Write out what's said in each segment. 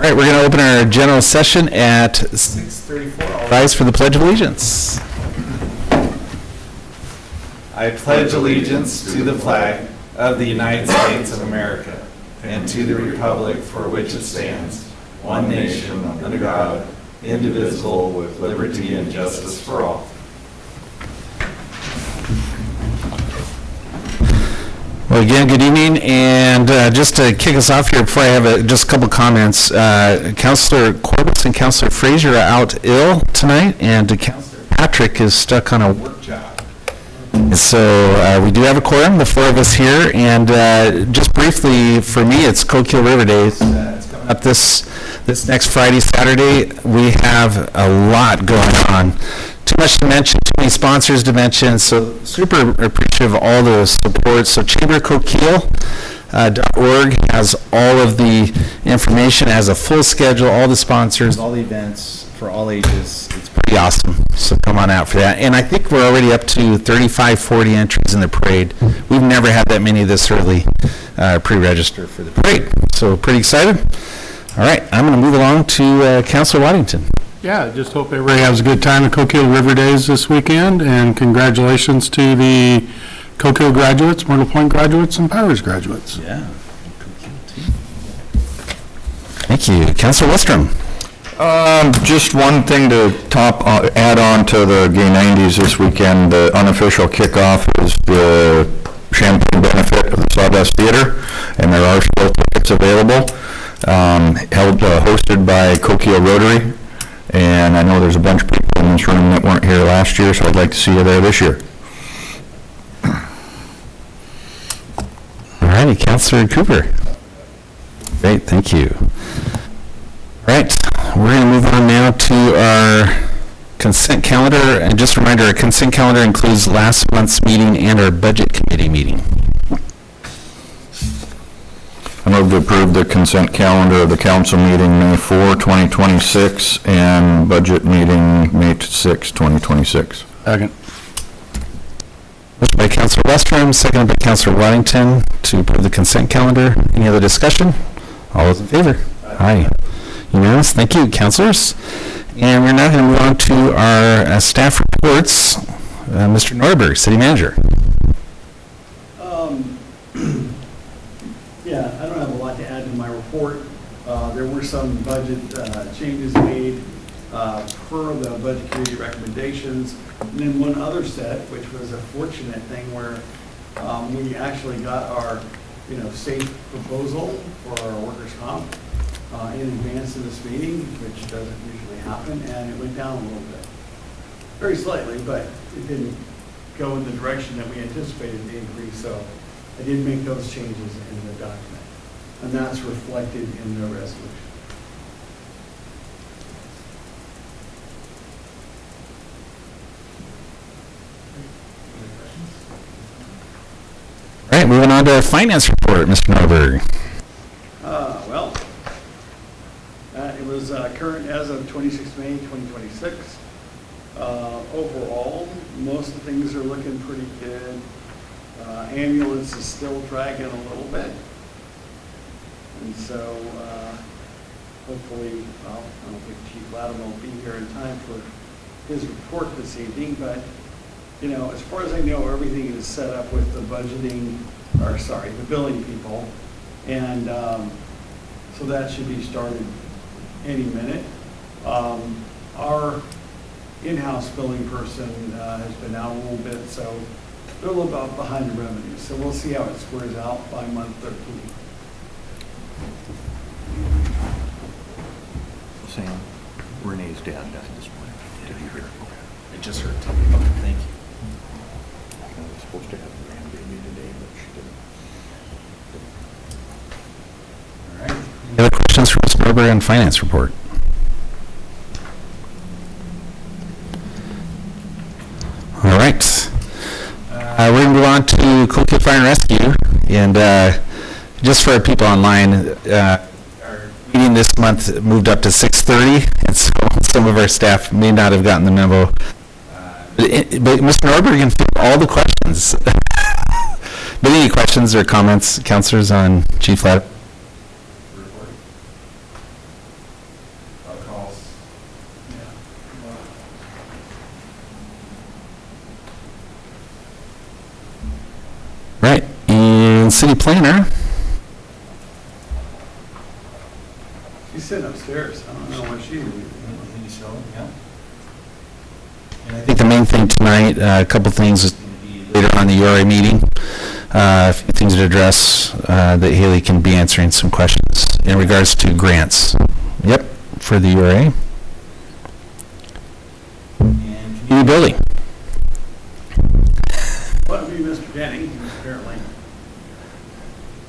All right, we're going to open our general session at 6:34. All rise for the Pledge of Allegiance. I pledge allegiance to the flag of the United States of America and to the republic for which it stands, one nation, under God, indivisible, with liberty and justice for all. Well, again, good evening, and just to kick us off here, before I have just a couple comments, Councilor Corbis and Councilor Frazier are out ill tonight, and Councilor Patrick is stuck on a work job. So we do have a quorum, the four of us here, and just briefly, for me, it's Coquille River Days. It's coming up this next Friday, Saturday. We have a lot going on. Too much to mention, too many sponsors to mention, so super appreciative of all the support. So chambercoquille.org has all of the information, has a full schedule, all the sponsors, all the events for all ages. It's pretty awesome, so come on out for that. And I think we're already up to 35, 40 entries in the parade. We've never had that many this early pre-register for the parade, so pretty excited. All right, I'm going to move along to Councilor Waddington. Yeah, just hope everybody has a good time at Coquille River Days this weekend, and congratulations to the Coquille graduates, Myrtle Point graduates, and Powers graduates. Yeah. Thank you. Councilor Westrom. Just one thing to add on to the Gay 90s this weekend. The unofficial kickoff is the champagne benefit of the Sawdust Theater, and there are still tickets available. Hosted by Coquille Rotary. And I know there's a bunch of people in this room that weren't here last year, so I'd like to see you there this year. All righty, Councilor Cooper. Great, thank you. All right, we're going to move on now to our consent calendar. And just a reminder, our consent calendar includes last month's meeting and our budget committee meeting. I move to approve the consent calendar of the council meeting May 4, 2026, and budget meeting May 6, 2026. Second. Motion by Councilor Westrom, seconded by Councilor Waddington to approve the consent calendar. Any other discussion? All those in favor? Aye. Unanimous. Thank you, councilors. And we're now going to move on to our staff reports. Mr. Norberg, City Manager. Yeah, I don't have a lot to add to my report. There were some budget changes made per the budget committee recommendations. And then one other set, which was a fortunate thing where we actually got our, safe proposal for our workers' comp in advance of this meeting, which doesn't usually happen, and it went down a little bit. Very slightly, but it didn't go in the direction that we anticipated the increase, so I did make those changes in the document, and that's reflected in the resolution. All right, moving on to our finance report, Mr. Norberg. It was current as of 26 May 2026. Overall, most of the things are looking pretty good. Ambulance is still dragging a little bit. And so hopefully, well, I don't think Chief Latham will be here in time for his report this evening, but as far as I know, everything is set up with the budgeting, the billing people. And so that should be started any minute. Our in-house billing person has been out a little bit, so they're a little bit behind the revenue. So we'll see how it squares out by month 13. Sam, Renee's dad left this morning. Did you hear? I just heard. Okay, thank you. I was supposed to have a grandbaby today, but she didn't. All right. Any other questions for Mr. Norberg on finance report? All right. We're going to move on to Coquille Fire and Rescue. And just for our people online, our meeting this month moved up to 6:30, and so some of our staff may not have gotten the memo. But Mr. Norberg can field all the questions. But any questions or comments, councilors, on Chief Latham? city planner. She's sitting upstairs. I don't know what she's doing. I think the main thing tonight, a couple things is later on the URA meeting, a few things to address that Haley can be answering some questions in regards to grants. Yep, for the URA. And community building. Well, it'd be Mr. Denny, who apparently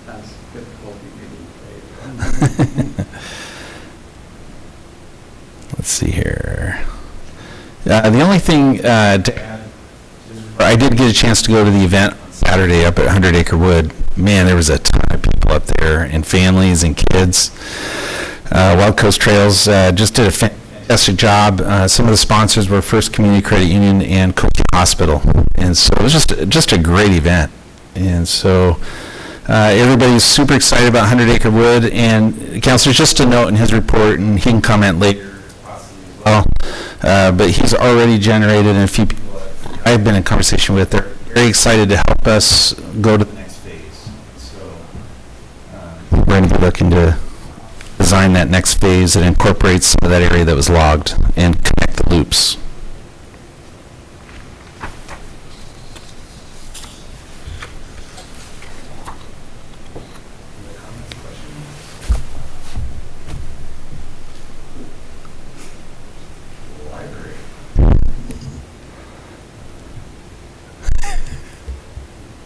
has difficulty getting paid. Let's see here. The only thing to add, I did get a chance to go to the event Saturday up at 100 Acre Wood. Man, there was a ton of people up there, and families and kids. Wild Coast Trails just did a fantastic job. Some of the sponsors were First Community Credit Union and Coquille Hospital, and so it was just a great event. And so everybody's super excited about 100 Acre Wood, and Councilor, just a note in his report, and he can comment later. Well, but he's already generated, and a few people I've been in conversation with, they're very excited to help us go to the next phase. So we're going to be looking to design that next phase that incorporates some of that area that was logged and connect the loops.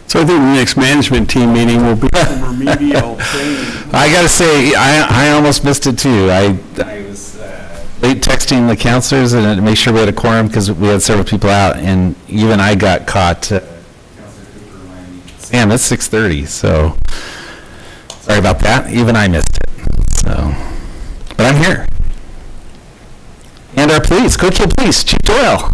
So I think the next management team meeting will be Remedial training. I got to say, I almost missed it too. I was late texting the counselors and to make sure we had a quorum because we had several people out, and even I got caught. Sam, it's 6:30, so sorry about that. Even I missed it. So, but I'm here. And our police, Coquille Police, Chief Doyle.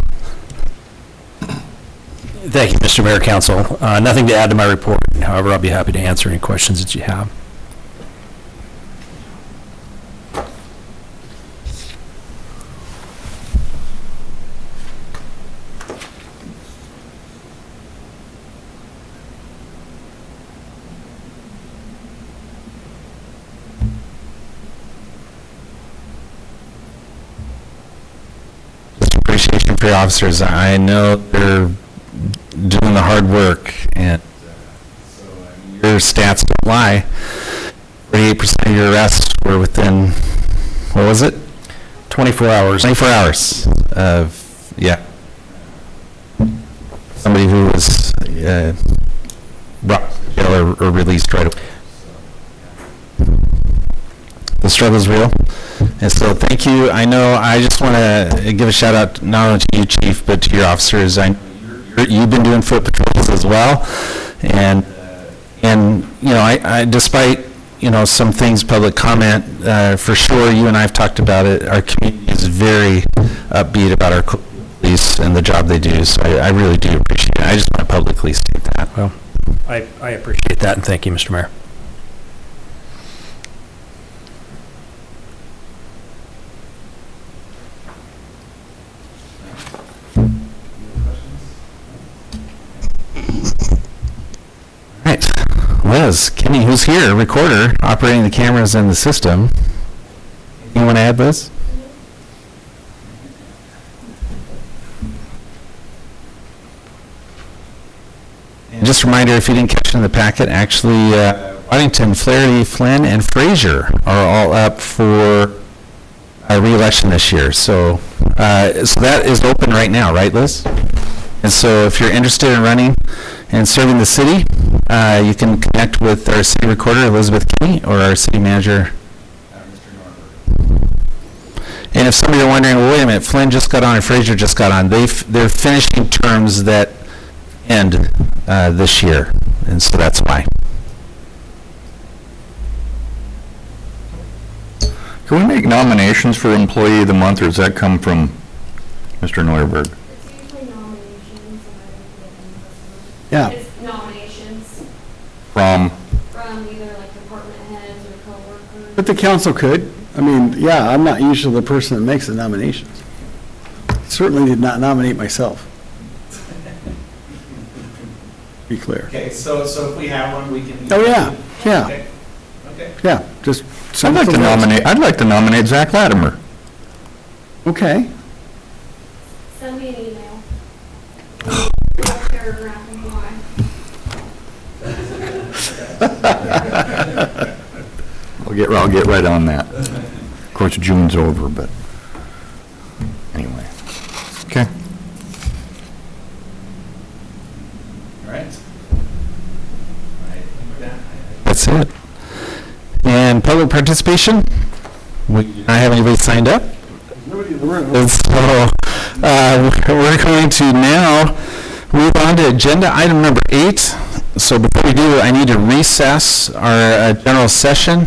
Thank you, Mr. Mayor, Council. Nothing to add to my report. However, I'll be happy to answer any questions that you have. Just appreciation for your officers. I know they're doing the hard work, and so your stats don't lie. 48% of your arrests were within, what was it? 24 hours. 24 hours of, yeah. Somebody who was brought to jail or released right away. The struggle's real. And so thank you. I know I just want to give a shout out not only to you, Chief, but to your officers. You've been doing foot patrols as well, and you know, I despite, you know, some things, public comment, for sure, you and I have talked about it, our community is very upbeat about our police and the job they do, so I really do appreciate it. I just want to publicly state that. Well, I appreciate that, and thank you, Mr. Mayor. Right. Liz, Kenny, who's here, recorder, operating the cameras and the system. You want to add, Liz? And just a reminder, if you didn't catch it in the packet, actually, Waddington, Flaherty, Flynn, and Frazier are all up for re-election this year. So, so that is open right now, right, Liz? And so if you're interested in running and serving the city, you can connect with our city recorder, Elizabeth Kinney, or our city manager, Mr. Norberg. And if some of you are wondering, well, wait a minute, Flynn just got on and Frazier just got on, they're finishing terms that end this year, and so that's why. Can we make nominations for Employee of the Month, or does that come from Mr. Neuerberg? It's usually nominations, and I don't get any. Yeah. It's nominations From, from either like department heads or coworkers. But the council could. I mean, yeah, I'm not usually the person that makes the nominations. Certainly did not nominate myself. be clear. Okay, so if we have one, we can. Oh, yeah, yeah, Okay. Okay. yeah, just I'd send it like to to Liz. nominate Zach Latimer. Okay, Send me an email. One paragraph and why. I'll get right on that. Of course, June's over, but anyway. Okay. All right. That's it. And public participation? We do not have anybody signed up. And so, we're going to now move on to agenda item number 8. So before we do, I need to recess our general session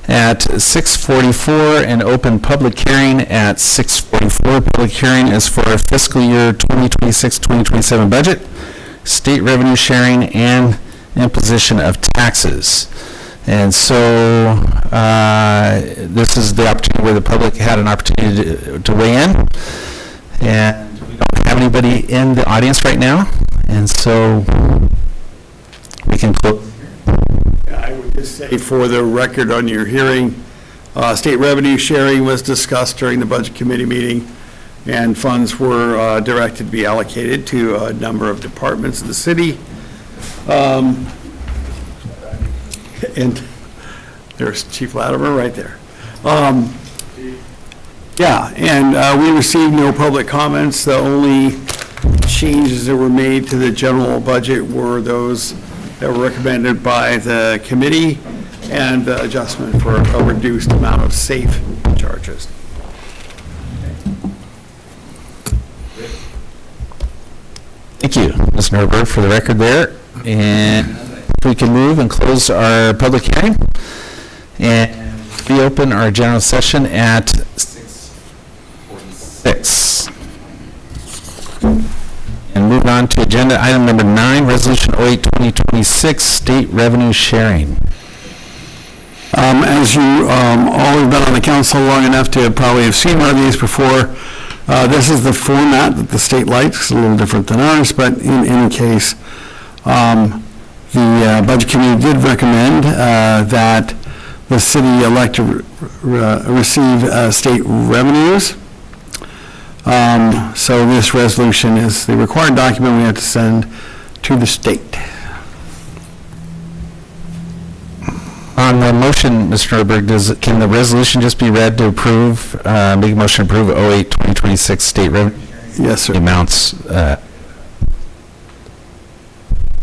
at 6:44 and open public hearing at 6:44. Public hearing is for our fiscal year 2026-2027 budget, state revenue sharing, and imposition of taxes. And so this is the opportunity where the public had an opportunity to weigh in. And we don't have anybody in the audience right now. And so we can close. I would just say for the record on your hearing, state revenue sharing was discussed during the Budget Committee meeting, and funds were directed to be allocated to a number of departments of the city. And there's Chief Latimer right there. Yeah, and we received no public comments. The only changes that were made to the general budget were those that were recommended by the committee and the adjustment for a reduced amount of safe charges. Thank you, Ms. Norberg, for the record there. And we can move and close our public hearing and reopen our general session at 6:46. And move on to agenda item number 9, Resolution 08-2026, State Revenue Sharing. As you all have been on the council long enough to probably have seen one of these before, this is the format that the state likes. It's a little different than ours, but in any case, the Budget Committee did recommend that the city elect to receive state revenues. So this resolution is the required document we have to send to the state. On the motion, Mr. Norberg, can the resolution just be read to approve, make a motion to approve 08-2026 state revenue? Yes, sir. Amounts,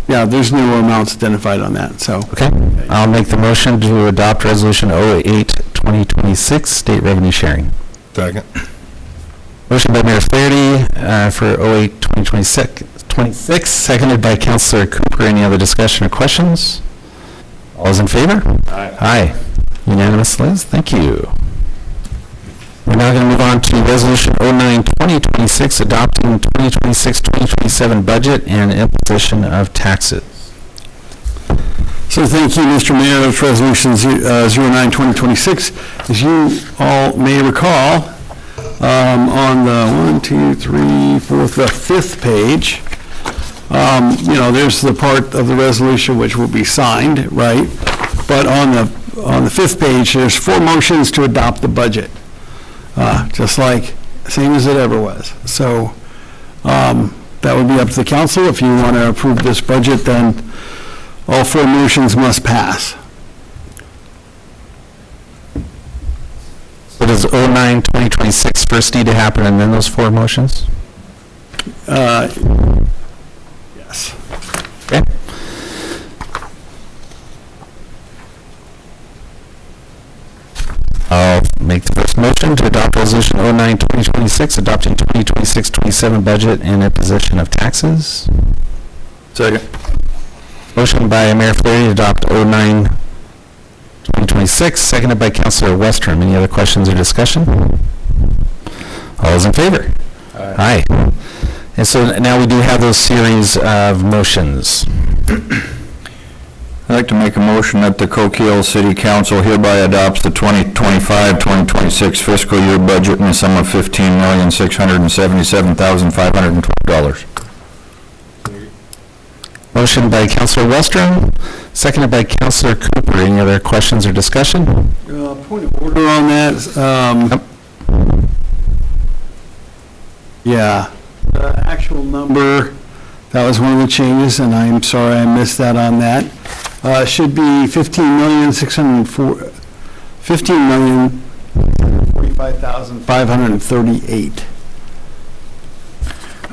Yeah, there's no amounts identified on that, so. okay. I'll make the motion to adopt resolution 08-2026 state revenue sharing. Second. Motion by Mayor Flaherty for 08-2026, seconded by Councilor Cooper. Any other discussion or questions? All those in favor? Aye. Aye. Unanimous, Liz. Thank you. We're now going to move on to Resolution 09-2026, adopting 2026-2027 budget and imposition of taxes. So thank you, Mr. Mayor. That's Resolution 09-2026. As you all may recall, on the 5th page, there's the part of the resolution which will be signed, right? But on the 5th page, there's 4 motions to adopt the budget, just like, same as it ever was. So that would be up to the council. If you want to approve this budget, then all 4 motions must pass. So does 09-2026 first need to happen and then those 4 motions? Yes. Okay. I'll make the first motion to adopt Resolution 09-2026, adopting 2026-27 budget and imposition of taxes. Second. Motion by Mayor Flaherty to adopt 09-2026, seconded by Councilor Westrom. Any other questions or discussion? All those in favor? Aye. And so now we do have those series of motions. I'd like to make a motion that the Coquille City Council hereby adopts the 2025-2026 fiscal year budget in the sum of $15,677,520. Motion by Counselor Westrom, seconded by Counselor Cooper. Any other questions or discussion? Point of order on that. Yeah, the actual number, that was one of the changes, and I'm sorry I missed that on that. Should be 15,645,538.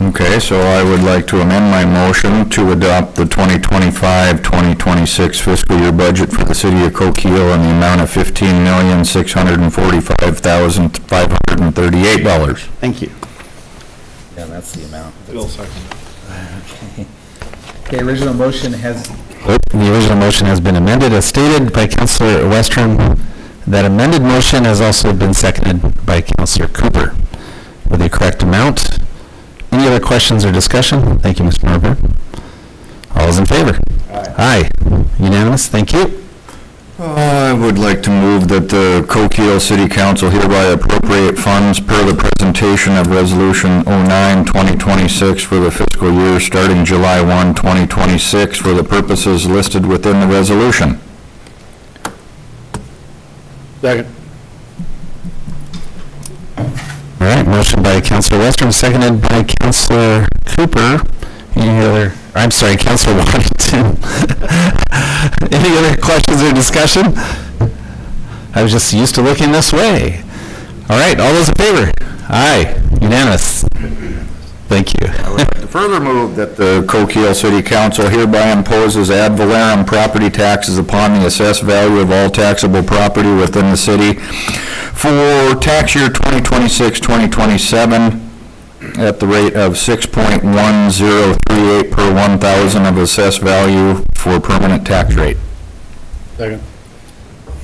Okay, so I would like to amend my motion to adopt the 2025-2026 fiscal year budget for the city of Coquille in the amount of $15,645,538. Thank you. Yeah, that's the amount. Bill, second. Okay, the original motion has been amended as stated by Counselor Westrom. That amended motion has also been seconded by Counselor Cooper with the correct amount. Any other questions or discussion? Thank you, Mr. Norberg. All those in favor? Aye. Unanimous, thank you. I would like to move that the Coquille City Council hereby appropriate funds per the presentation of Resolution 09-2026 for the fiscal year starting July 1, 2026 for the purposes listed within the resolution. Second. All right, motion by Counselor Westrom, seconded by Counselor Cooper. Counselor Waddington. Any other questions or discussion? I was just used to looking this way. All right, all those in favor? Aye, unanimous. Thank you. I would like to further move that the Coquille City Council hereby imposes ad valorem property taxes upon the assessed value of all taxable property within the city for tax year 2026-2027 at the rate of 6.1038 per 1,000 of assessed value for permanent tax rate. Second.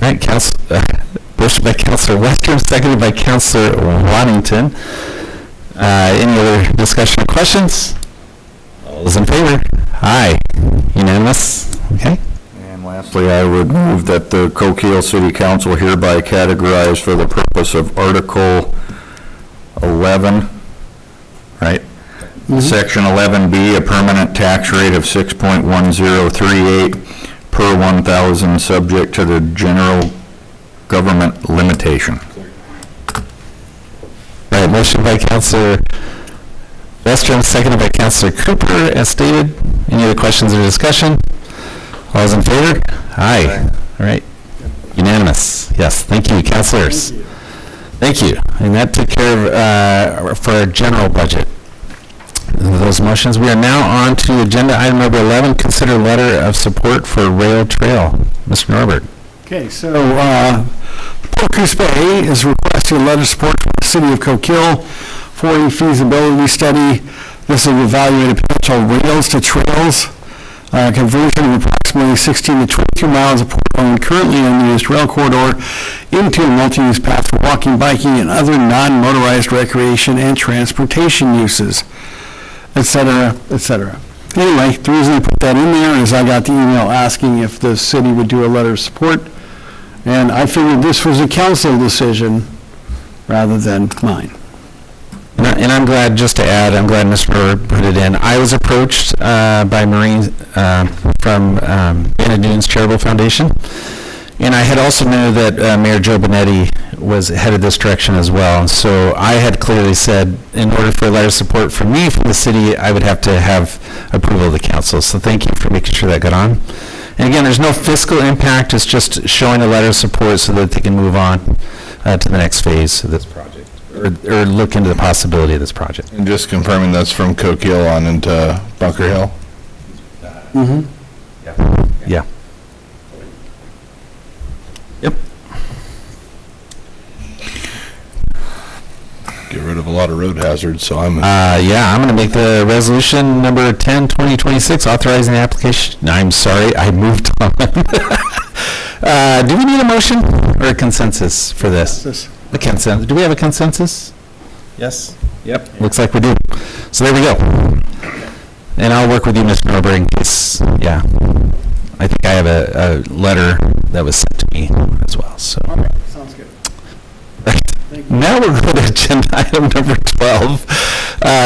All right, motion by Counselor Westrom, seconded by Counselor Waddington. Any other discussion or questions? All those in favor? Aye. Unanimous? Okay. And lastly, I would move that the Coquille City Council hereby categorize for the purpose of Article 11, right? Section 11B, a permanent tax rate of 6.1038 per 1,000, subject to the general government limitation. Right, motion by Counselor Westrom, seconded by Counselor Cooper, as stated. Any other questions or discussion? All those in favor? Aye. All right. Unanimous. Yes, thank you, counselors. Thank you. And that took care of, for our general budget, those motions. We are now on to agenda item number 11, consider letter of support for rail trail. Mr. Norbert. Okay, so Port Coos Bay is requesting a letter of support from the city of Coquille for a feasibility study. This will evaluate potential rails to trails conversion of approximately 16 to 22 miles of port-owned currently unused rail corridor into a multi-use path for walking, biking, and other non-motorized recreation and transportation uses, et cetera, et cetera. Anyway, the reason I put that in there is I got the email asking if the city would do a letter of support, and I figured this was a council decision rather than mine. And I'm glad, just to add, I'm glad Mr. Norbert put it in. I was approached by Maureen from Banna Dunes Charitable Foundation, and I had also knew that Mayor Joe Benetti was headed this direction as well. So I had clearly said, in order for a letter of support from me from the city, I would have to have approval of the council. So thank you for making sure that got on. And again, there's no fiscal impact. It's just showing a letter of support so that they can move on to the next phase of this project, or look into the possibility of this project. And just confirming that's from Coquille on into Bunker Hill? Mm-hmm. Yeah. Yep. Get rid of a lot of road hazards, so I'm... Yeah, I'm going to make the resolution number 10, 2026, authorizing the application. No, I'm sorry, I moved on. Do we need a motion or a consensus for this? A consensus. Do we have a consensus? Yes? Yep. Looks like we do. So there we go. And I'll work with you, Mr. Norberg, in case, yeah. I think I have a letter that was sent to me as well, so. All right, sounds good. Right. Thank you. Now we're going to agenda item number 12,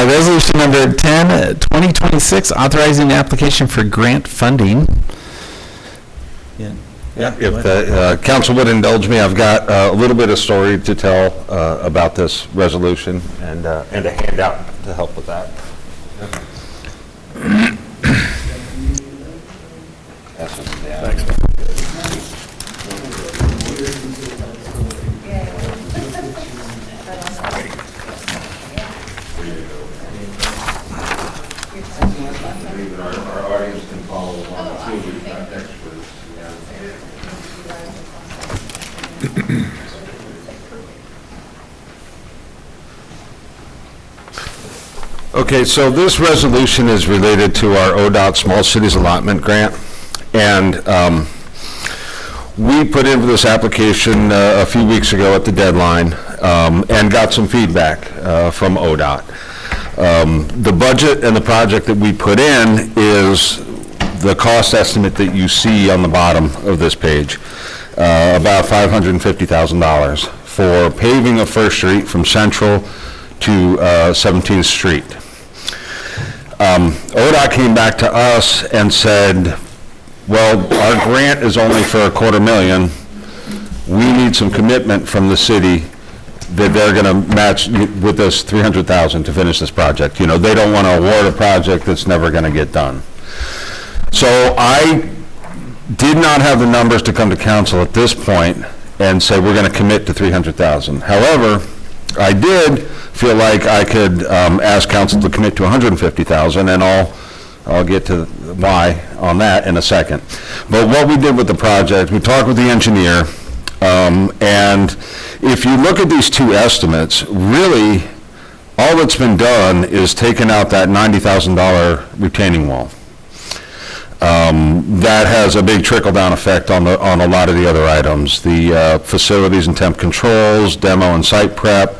resolution number 10, 2026, authorizing the application for grant funding. Yeah, if the council would indulge me, I've got a little bit of story to tell about this resolution and a handout to help with that. Our audience can follow along too. We've got experts. Okay, so this resolution is related to our ODOT Small Cities Allotment Grant. And we put in for this application a few weeks ago at the deadline and got some feedback from ODOT. The budget and the project that we put in is the cost estimate that you see on the bottom of this page, about $550,000 for paving of First Street from Central to 17th Street. ODOT came back to us and said, well, our grant is only for $250,000. We need some commitment from the city that they're going to match with us $300,000 to finish this project. You know, they don't want to award a project that's never going to get done. So I did not have the numbers to come to council at this point and say we're going to commit to $300,000. However, I did feel like I could ask council to commit to $150,000, and I'll get to why on that in a second. But what we did with the project, we talked with the engineer, and if you look at these two estimates, really all that's been done is taken out that $90,000 retaining wall. That has a big trickle-down effect on a lot of the other items. The facilities and temp controls, demo and site prep,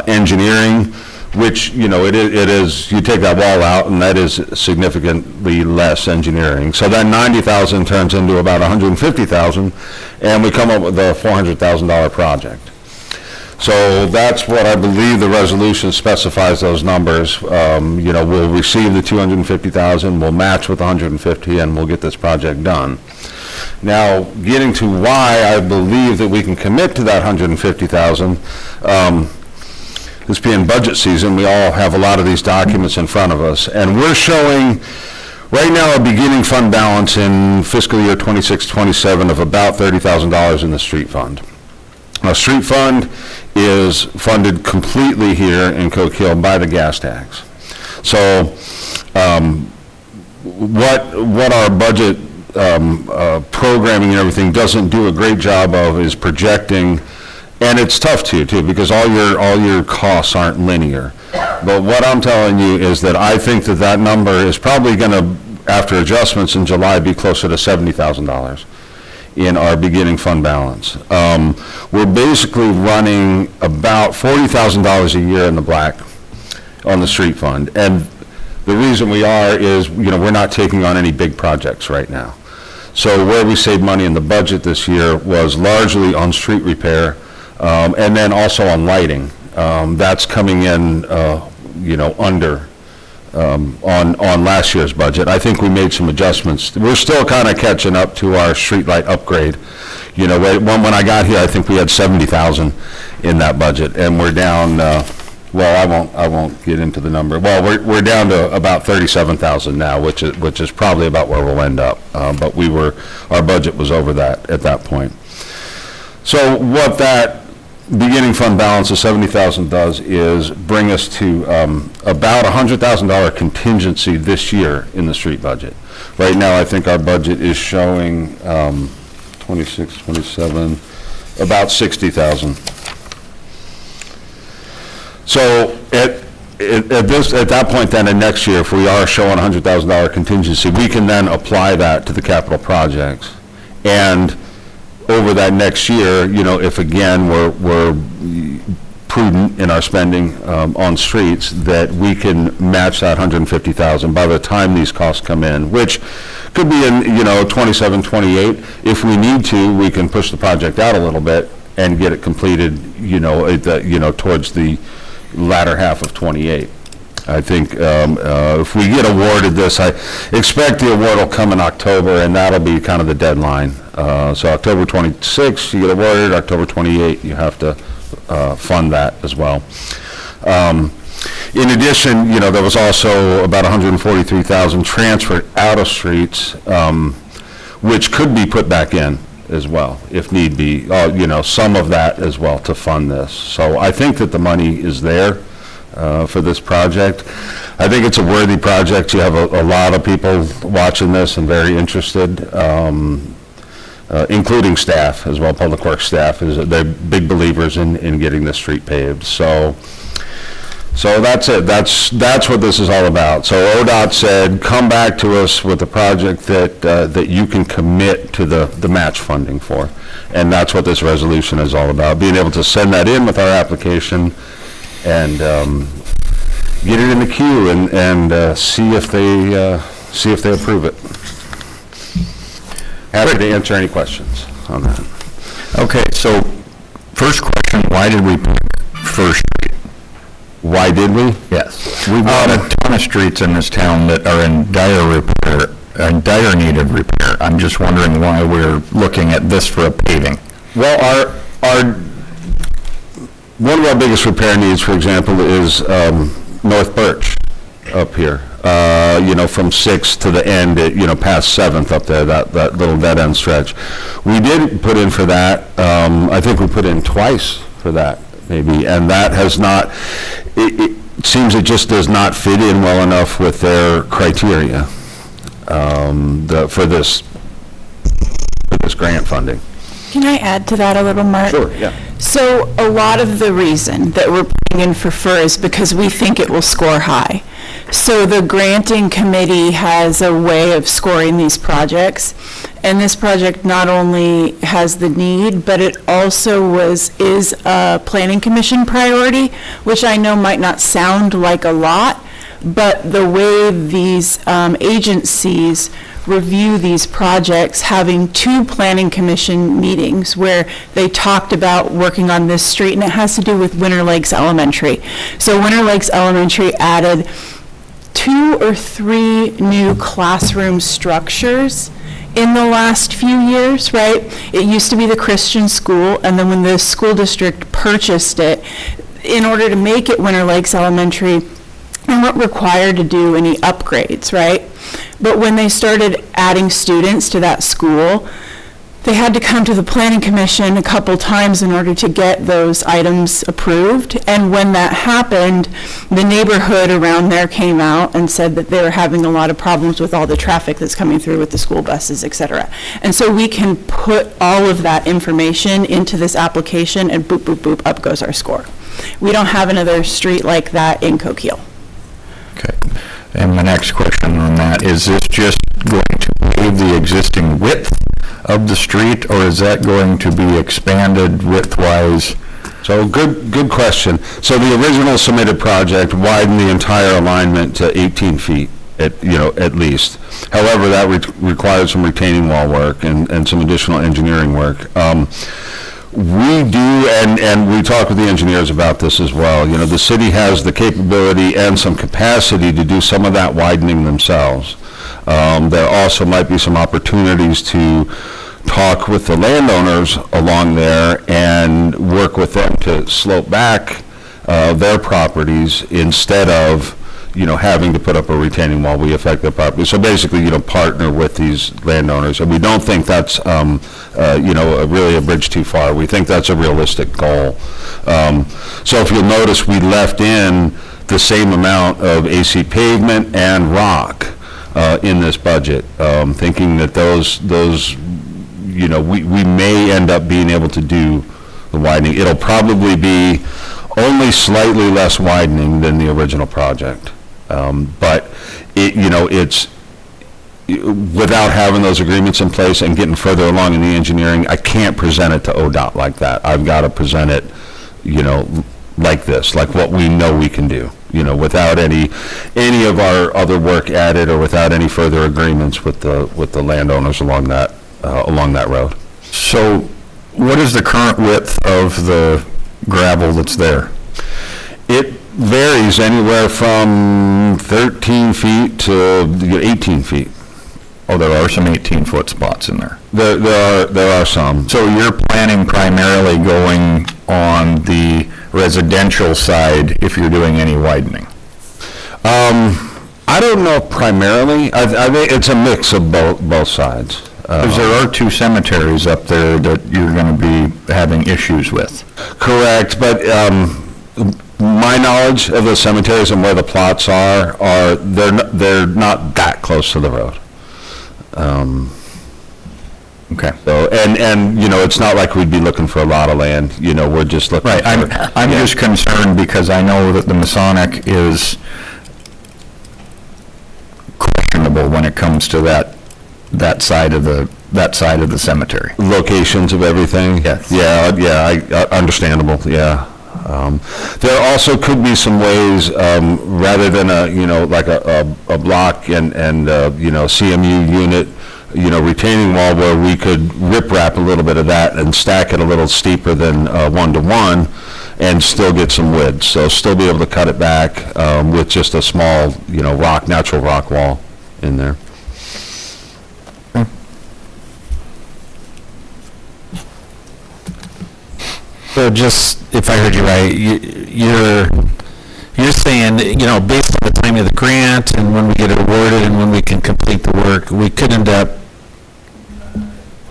engineering, which, you know, it is, you take that wall out and that is significantly less engineering. So that $90,000 turns into about $150,000, and we come up with a $400,000 project. So that's what I believe the resolution specifies those numbers. You know, we'll receive the $250,000, we'll match with $150,000, and we'll get this project done. Now, getting to why I believe that we can commit to that $150,000, this being budget season, we all have a lot of these documents in front of us, and we're showing right now a beginning fund balance in fiscal year 26-27 of about $30,000 in the street fund. Now, street fund is funded completely here in Coquille by the gas tax. So what our budget programming and everything doesn't do a great job of is projecting, and it's tough too, because all your costs aren't linear. But what I'm telling you is that I think that number is probably going to, after adjustments in July, be closer to $70,000 in our beginning fund balance. We're basically running about $40,000 a year in the black on the street fund. And the reason we are is, you know, we're not taking on any big projects right now. So where we saved money in the budget this year was largely on street repair, and then also on lighting. That's coming in, you know, under on last year's budget. I think we made some adjustments. We're still kind of catching up to our streetlight upgrade. You know, when I got here, I think we had $70,000 in that budget, and we're down. Well, I won't get into the number. Well, we're down to about $37,000 now, which is probably about where we'll end up. But our budget was over that at that point. So what that beginning fund balance of $70,000 does is bring us to about $100,000 contingency this year in the street budget. Right now, I think our budget is showing 26, 27, about $60,000. So at that point then, in next year, if we are showing $100,000 contingency, we can then apply that to the capital projects. And over that next year, you know, if again we're prudent in our spending on streets, that we can match that $150,000 by the time these costs come in, which could be in, you know, 27, 28. If we need to, we can push the project out a little bit and get it completed, towards the latter half of '28. I think if we get awarded this, I expect the award will come in October, and that'll be kind of the deadline. So October 26th, you get awarded, October 28th, you have to fund that as well. In addition, there was also about $143,000 transferred out of streets, which could be put back in as well, if need be, some of that as well to fund this. So I think that the money is there for this project. I think it's a worthy project. You have a lot of people watching this and very interested, including staff as well, Public Works staff. They're big believers in getting this street paved. So that's it. That's what this is all about. So ODOT said, come back to us with a project that you can commit to the match funding for. And that's what this resolution is all about, being able to send that in with our application and get it in the queue and see if they approve it. Happy to answer any questions on that. Okay, so first question, why did we pick First Street? Why did we? Yes. We've got a ton of streets in this town that are in dire need of repair. I'm just wondering why we're looking at this for a paving. Well, one of our biggest repair needs, for example, is North Birch up here. From 6th to the end, past 7th up there, that little dead end stretch. We did put in for that. I think we put in twice for that, maybe, and that has not. It seems it just does not fit in well enough with their criteria for this grant funding. Can I add to that a little, Mark? Sure, yeah. So a lot of the reason that we're putting in for FIR is because we think it will score high. So the granting committee has a way of scoring these projects, and this project not only has the need, but it also is a planning commission priority, which I know might not sound like a lot, but the way these agencies review these projects, having 2 planning commission meetings where they talked about working on this street, and it has to do with Winter Lakes Elementary. So Winter Lakes Elementary added 2 or 3 new classroom structures in the last few years, right? It used to be the Christian school, and then when the school district purchased it, in order to make it Winter Lakes Elementary, they weren't required to do any upgrades, right? But when they started adding students to that school, they had to come to the planning commission a couple times in order to get those items approved. And when that happened, the neighborhood around there came out and said that they were having a lot of problems with all the traffic that's coming through with the school buses, et cetera. And so we can put all of that information into this application, and boop, boop, boop, up goes our score. We don't have another street like that in Coquille. Okay. And my next question on that, is this just going to pave the existing width of the street, or is that going to be expanded width-wise? So good question. So the original submitted project widened the entire alignment to 18 feet at least. However, that required some retaining wall work and some additional engineering work. We do, and we talk with the engineers about this as well. The city has the capability and some capacity to do some of that widening themselves. There also might be some opportunities to talk with the landowners along there and work with them to slope back their properties instead of having to put up a retaining wall. We affect their property. So basically, partner with these landowners. And we don't think that's, really a bridge too far. We think that's a realistic goal. So if you'll notice, we left in the same amount of AC pavement and rock in this budget, thinking that those we may end up being able to do the widening. It'll probably be only slightly less widening than the original project. But it's without having those agreements in place and getting further along in the engineering, I can't present it to ODOT like that. I've got to present it, like this, like what we know we can do, without any of our other work added or without any further agreements with the landowners along that road. So What is the current width of the gravel that's there? It varies anywhere from 13 feet to 18 feet. Oh, there are some 18-foot spots in there. There are some. So you're planning primarily going on the residential side if you're doing any widening? I don't know primarily. I think it's a mix of both sides. Because there are two cemeteries up there that you're going to be having issues with. Correct, but my knowledge of the cemeteries and where the plots are they're not that close to the road. Okay. So, and you know, it's not like we'd be looking for a lot of land, you know, we're just looking Right, I'm just concerned because I know that the Masonic is questionable when it comes to that side of the cemetery. locations of everything. Yes. Understandable, yeah. There also could be some ways, rather than like a block and CMU unit, retaining wall where we could riprap a little bit of that and stack it a little steeper than one-to-one and still get some width. So still be able to cut it back with just a small, natural rock wall in there. So just, if I heard you right, you're saying, based on the timing of the grant and when we get it awarded and when we can complete the work, we could end up,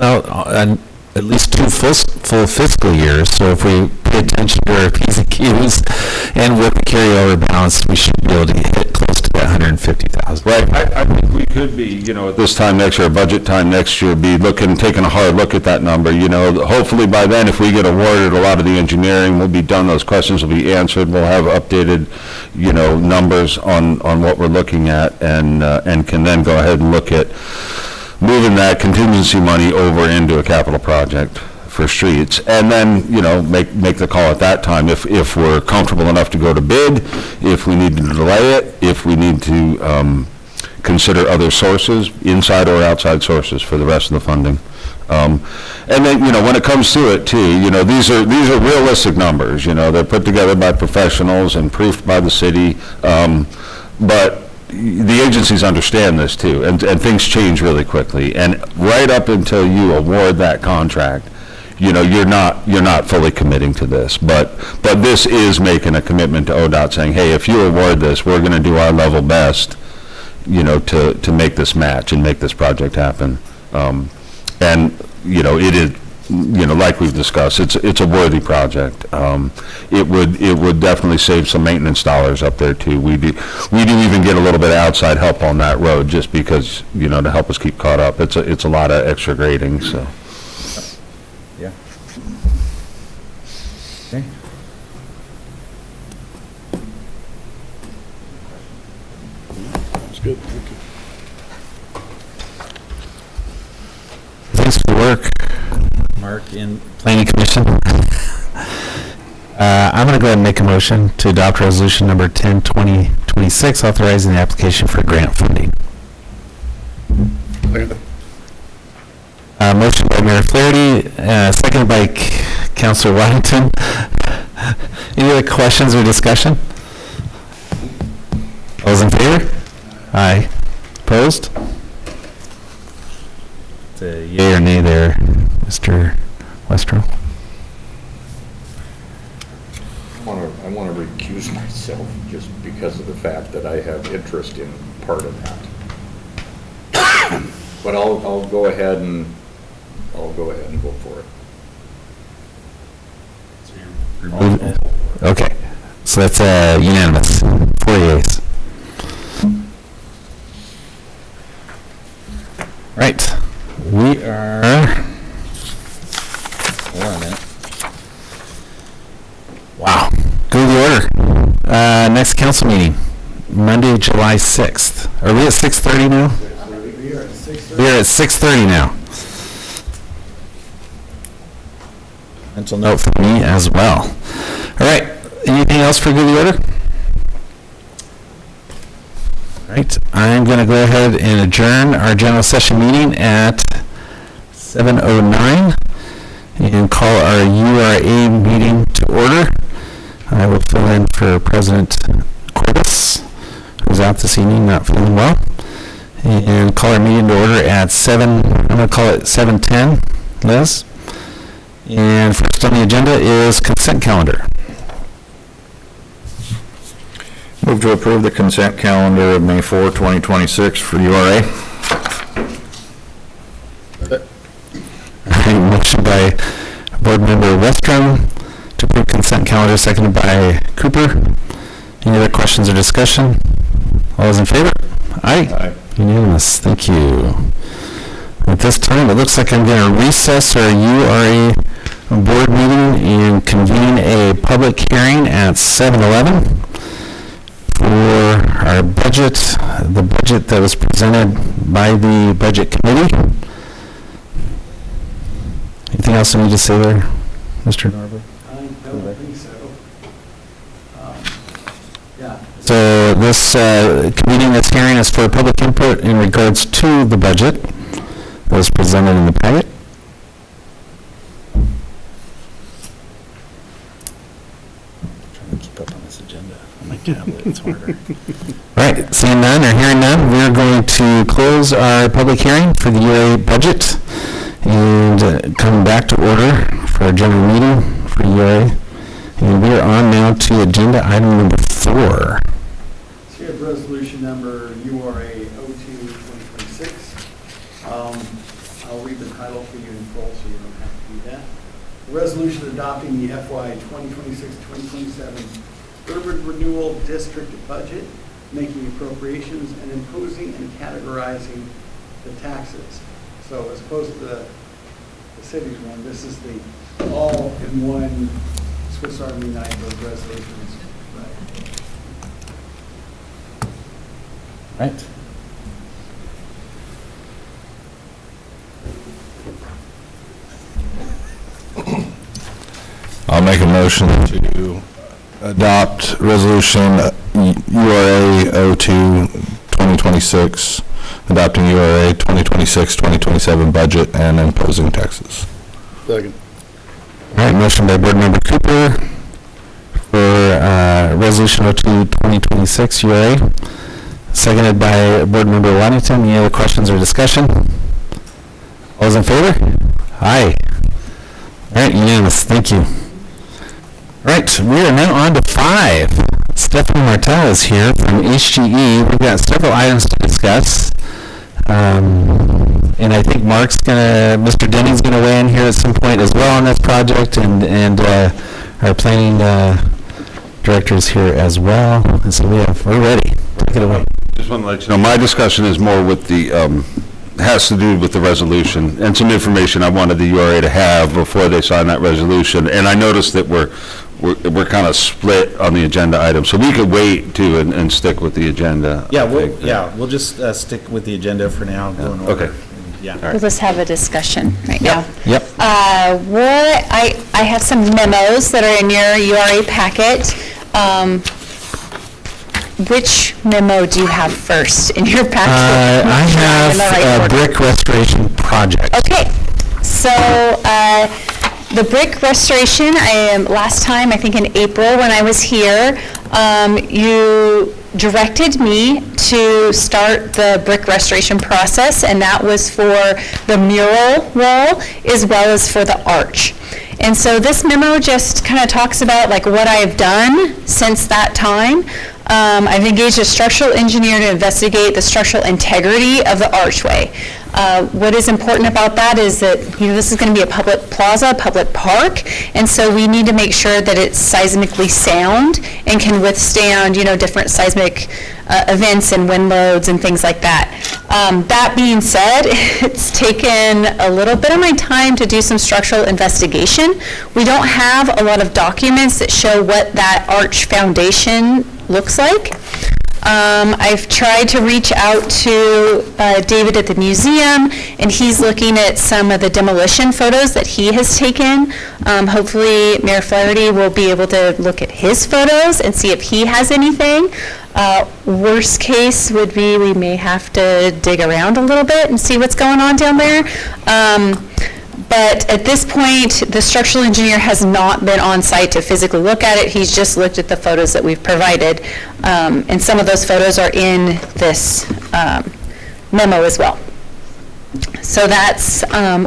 on at least 2 full fiscal years. So if we pay attention to our P's and Q's and with the carryover balance, we should be able to hit close to that 150,000. Right, I think we could be, at this time next year, budget time next year, be taking a hard look at that number, hopefully by then, if we get awarded, a lot of the engineering will be done, those questions will be answered, we'll have updated, numbers on what we're looking at, and can then go ahead and look at moving that contingency money over into a capital project for streets, and then, make the call at that time if we're comfortable enough to go to bid, if we need to delay it, if we need to consider other sources, inside or outside sources for the rest of the funding. And then, when it comes to it too, these are realistic numbers, they're put together by professionals and proofed by the city, but the agencies understand this too, and things change really quickly. And right up until you award that contract, you're not fully committing to this. But this is making a commitment to ODOT saying, hey, if you award this, we're going to do our level best, to make this match and make this project happen. And it is, like we've discussed, it's a worthy project. It would definitely save some maintenance dollars up there too. We do even get a little bit of outside help on that road just because, to help us keep caught up. It's a lot of extra grading, so. Yeah. Okay. That's good, thank you. Thanks for the work, Mark, in Planning Commission. I'm going to go ahead and make a motion to adopt resolution number 10/2026, authorizing the application for grant funding. Motion by Mayor Flaherty, seconded by Councilor Waddington. Any other questions or discussion? All those in favor? Aye. Opposed? It's a yay or nay there, Mr. Westrow. I want to recuse myself just because of the fact that I have interest in part of that. But I'll go ahead and vote for it. Okay, so that's unanimous, 4 yeas. Right, we are, hold on a minute. Wow, go to the order. Next council meeting, Monday, July 6th. Are we at 6:30 now? We are at 6:30. We are at 6:30 now. Mental note for me as well. All right, anything else for good order? All right, I'm going to go ahead and adjourn our general session meeting at 7:09. and call our URA meeting to order. I will fill in for President Corbus, who's out this evening, not feeling well. And call our meeting to order at 7:10, Liz. And first on the agenda is consent calendar. Move to approve the consent calendar of May 4, 2026 for URA. Motion by Board Member Westrom to approve consent calendar, seconded by Cooper. Any other questions or discussion? All those in favor? Aye. Unanimous. Thank you. At this time, it looks like I'm going to recess our URA board meeting and convene a public hearing at 7:11 for our budget, the budget that was presented by the Budget Committee. Anything else I need to say there, Mr. Narver? I don't think so. Yeah. So this, convening this hearing is for public input in regards to the budget that was presented in the packet. Trying to keep up on this agenda on my tablet, it's harder. Right, seeing none or hearing none, we're going to close our public hearing for the URA budget and come back to order for our general meeting for URA. And we are on now to agenda item number 4. So you have resolution number URA 02-2026. I'll read the title for you in full so you don't have to do that. A resolution adopting the FY 2026-2027 Urban Renewal District Budget, making appropriations and imposing and categorizing the taxes. So as opposed to the city's one, this is the all-in-one Swiss Army knife of resolutions. Right. I'll make a motion to adopt resolution URA 02-2026, adopting URA 2026-2027 budget and imposing taxes. Second. All right, motion by Board Member Cooper for Resolution 02-2026 URA, seconded by Board Member Waddington. Any other questions or discussion? All those in favor? Aye. All right, unanimous. Thank you. All right, we are now on to 5. Stephanie Martel is here from HGE. We've got several items to discuss. And I think Mr. Denny's going to weigh in here at some point as well on this project, and our planning director is here as well. And so we're ready. Take it away. Just want to let you know, my discussion is more with the, has to do with the resolution and some information I wanted the URA to have before they sign that resolution. And I noticed that we're kind of split on the agenda item, so we could wait too and stick with the agenda. Yeah, we'll just stick with the agenda for now. Go in order. Okay. Yeah. We'll just have a discussion right now. Yep. I have some memos that are in your URA packet. Which memo do you have first in your packet? I have a brick restoration project. Okay, so the brick restoration, last time, I think in April when I was here, you directed me to start the brick restoration process, and that was for the mural wall as well as for the arch. And so this memo just kind of talks about like what I've done since that time. I've engaged a structural engineer to investigate the structural integrity of the archway. What is important about that is that, this is going to be a public plaza, public park, and so we need to make sure that it's seismically sound and can withstand, different seismic events and wind loads and things like that. That being said, it's taken a little bit of my time to do some structural investigation. We don't have a lot of documents that show what that arch foundation looks like. I've tried to reach out to David at the museum, and he's looking at some of the demolition photos that he has taken. Hopefully, Mayor Flaherty will be able to look at his photos and see if he has anything. Worst case would be we may have to dig around a little bit and see what's going on down there. But at this point, the structural engineer has not been on site to physically look at it. He's just looked at the photos that we've provided. And some of those photos are in this memo as well. So that's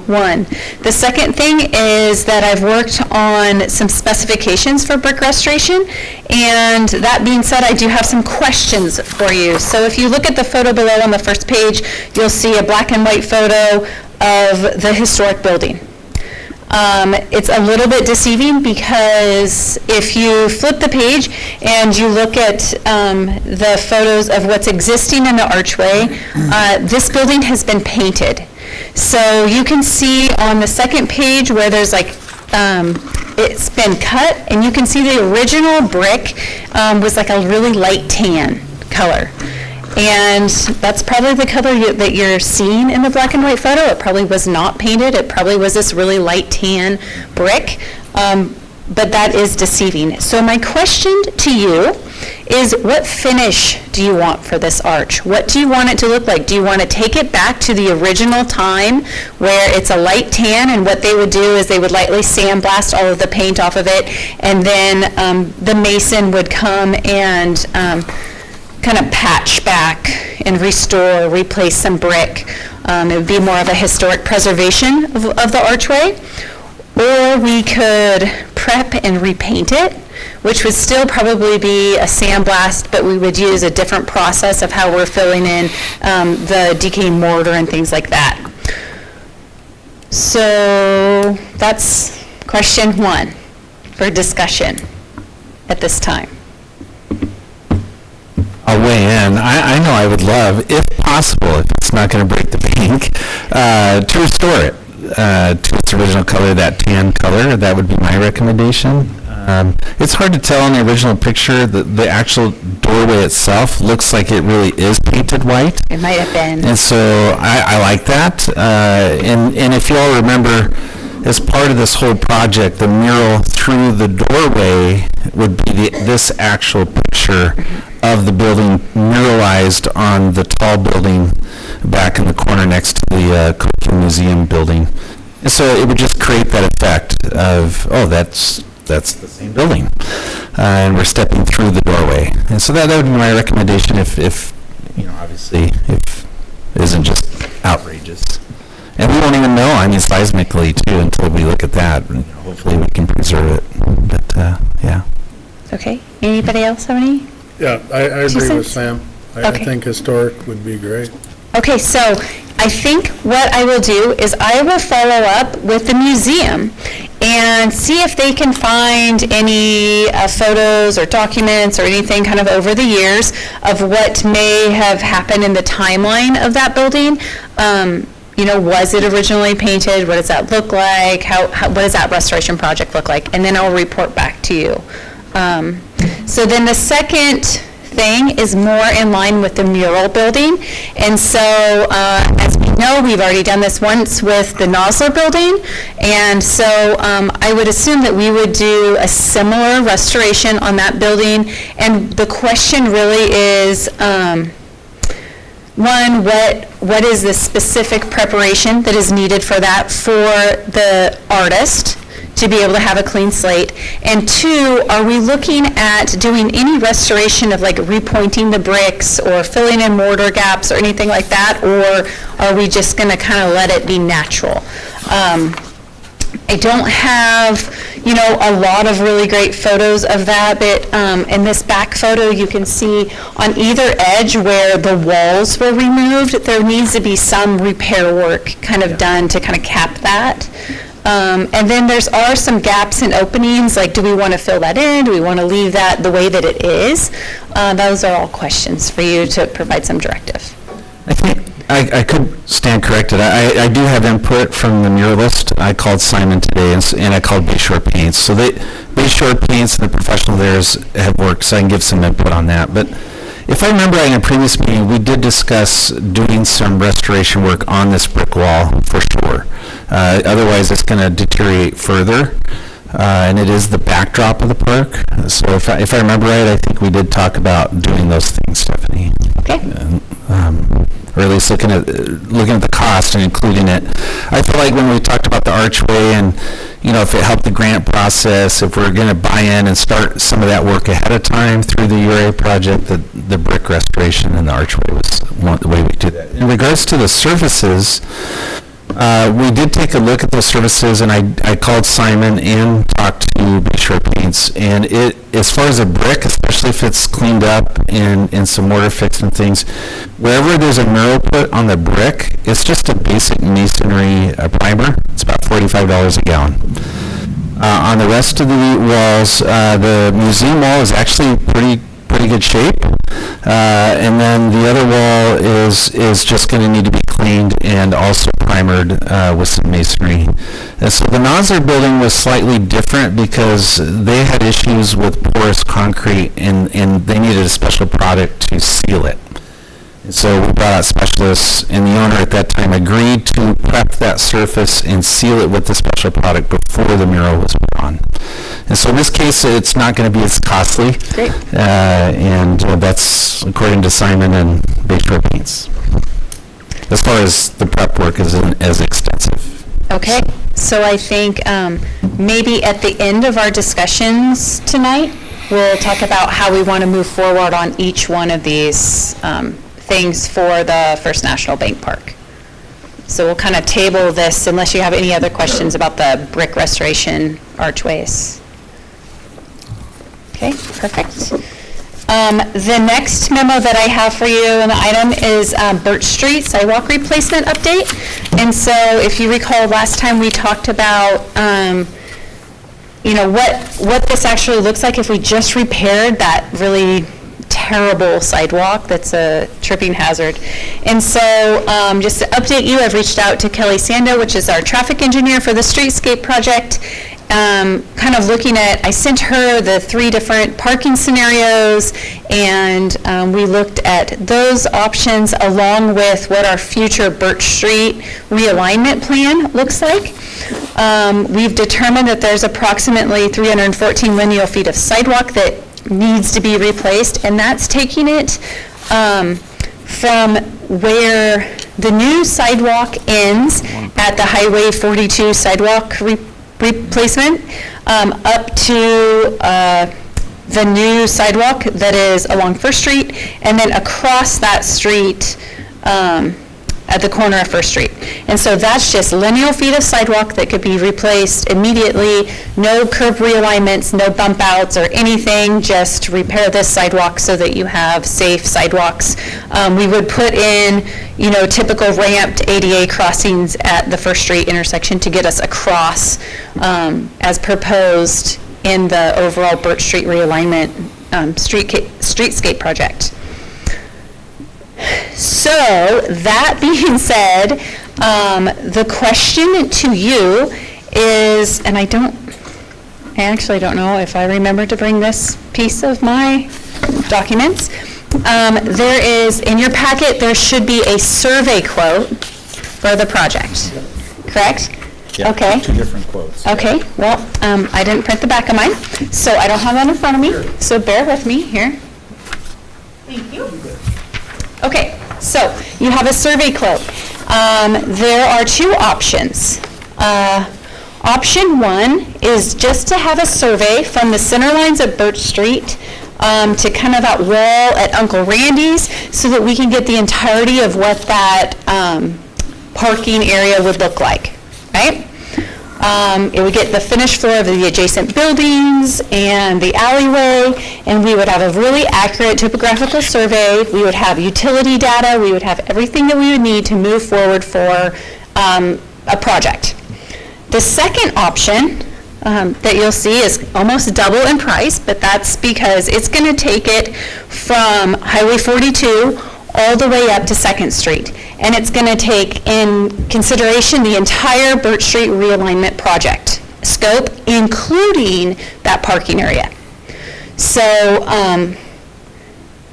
one. The second thing is that I've worked on some specifications for brick restoration, and that being said, I do have some questions for you. So if you look at the photo below on the first page, you'll see a black and white photo of the historic building. It's a little bit deceiving because if you flip the page and you look at the photos of what's existing in the archway, this building has been painted. So you can see on the second page where there's like, it's been cut, and you can see the original brick was like a really light tan color. And that's probably the color that you're seeing in the black and white photo. It probably was not painted. It probably was this really light tan brick, but that is deceiving. So my question to you is, what finish do you want for this arch? What do you want it to look like? Do you want to take it back to the original time where it's a light tan, and what they would do is they would lightly sandblast all of the paint off of it, and then the mason would come and kind of patch back and restore, replace some brick. It would be more of a historic preservation of the archway. Or we could prep and repaint it, which would still probably be a sandblast, but we would use a different process of how we're filling in the decaying mortar and things like that. So that's question one for discussion at this time. I'll weigh in. I know I would love, if possible, if it's not going to break the bank, to restore it to its original color, that tan color. That would be my recommendation. It's hard to tell in the original picture. The actual doorway itself looks like it really is painted white. It might have been. And so I like that. And if you all remember, as part of this whole project, the mural through the doorway would be this actual picture of the building muralized on the tall building back in the corner next to the Coquille Museum building. And so it would just create that effect of, oh, that's the same building. And we're stepping through the doorway. And so that would be my recommendation if obviously, if it isn't just outrageous. And we won't even know, seismically, too, until we look at that. And hopefully we can preserve it. But, yeah. Okay. Anybody else have any? Yeah, I agree with Sam. I Okay. think historic would be great. Okay, so I think what I will do is I will follow up with the museum and see if they can find any photos or documents or anything kind of over the years of what may have happened in the timeline of that building. Was it originally painted? What does that look like? What does that restoration project look like? And then I'll report back to you. So then the second thing is more in line with the mural building. And so, as we know, we've already done this once with the Nosler building. And so I would assume that we would do a similar restoration on that building. And the question really is, one, what is the specific preparation that is needed for that for the artist to be able to have a clean slate? And two, are we looking at doing any restoration of like repointing the bricks or filling in mortar gaps or anything like that? Or are we just going to kind of let it be natural? I don't have, a lot of really great photos of that, but in this back photo, you can see on either edge where the walls were removed, there needs to be some repair work kind of done to kind of cap that. And then are some gaps and openings, like do we want to fill that in? Do we want to leave that the way that it is? Those are all questions for you to provide some directive. I think I could stand corrected. I do have input from the muralist. I called Simon today, and I called Bayshore Paints. So Bayshore Paints and the professional theirs have worked, so I can give some input on that. But if I remember in a previous meeting, we did discuss doing some restoration work on this brick wall for sure. Otherwise, it's going to deteriorate further. And it is the backdrop of the park. So if I remember right, I think we did talk about doing those things, Stephanie. Okay. or at least looking at the cost and including it. I feel like when we talked about the archway and, if it helped the grant process, if we're going to buy in and start some of that work ahead of time through the URA project, the brick restoration and the archway was the way we do that. In regards to the surfaces, we did take a look at those services, and I called Simon and talked to Bayshore Paints, and as far as a brick, especially if it's cleaned up and some mortar fixed and things, wherever there's a mural put on the brick, it's just a basic masonry primer. It's about $45 a gallon. On the rest of the walls, the museum wall is actually pretty good shape. And then the other wall is just going to need to be cleaned and also primered with some masonry. And so the Nosler building was slightly different because they had issues with porous concrete and they needed a special product to seal it. And so we brought out specialists, and the owner at that time agreed to prep that surface and seal it with the special product before the mural was put on. And so in this case, it's not going to be as costly. Great. And that's according to Simon and Bayshore Paints. As far as the prep work isn't as extensive. Okay, so I think maybe at the end of our discussions tonight, we'll talk about how we want to move forward on each one of these things for the First National Bank Park. So we'll kind of table this unless you have any other questions about the brick restoration archways. Okay, perfect. The next memo that I have for you, an item, is Birch Street sidewalk replacement update. And so if you recall, last time we talked about what this actually looks like if we just repaired that really terrible sidewalk that's a tripping hazard. And so just to update you, I've reached out to Kelly Sando, which is our traffic engineer for the streetscape project, kind of looking at, I sent her the 3 different parking scenarios, and we looked at those options along with what our future Birch Street realignment plan looks like. We've determined that there's approximately 314 lineal feet of sidewalk that needs to be replaced, and that's taking it from where the new sidewalk ends at the Highway 42 sidewalk replacement up to the new sidewalk that is along First Street, and then across that street at the corner of First Street. And so that's just lineal feet of sidewalk that could be replaced immediately, no curb realignments, no bump outs or anything, just repair this sidewalk so that you have safe sidewalks. We would put in, typical ramped ADA crossings at the First Street intersection to get us across as proposed in the overall Birch Street realignment streetscape project. So, that being said, the question to you is, and I actually don't know if I remember to bring this piece of my documents. There is, in your packet, there should be a survey quote for the project, correct? Yeah, Okay. 2 different quotes. Okay, well, I didn't print the back of mine, so I don't have that in front of me, so bear with me here. Thank you. Okay, so you have a survey quote. There are 2 options. Option 1 is just to have a survey from the center lines of Birch Street to kind of that wall at Uncle Randy's so that we can get the entirety of what that parking area would look like, right? It would get the finished floor of the adjacent buildings and the alleyway, and we would have a really accurate topographical survey. We would have utility data. We would have everything that we would need to move forward for a project. The second option that you'll see is almost double in price, but that's because it's going to take it from Highway 42 all the way up to 2nd Street. And it's going to take in consideration the entire Birch Street realignment project scope, including that parking area. So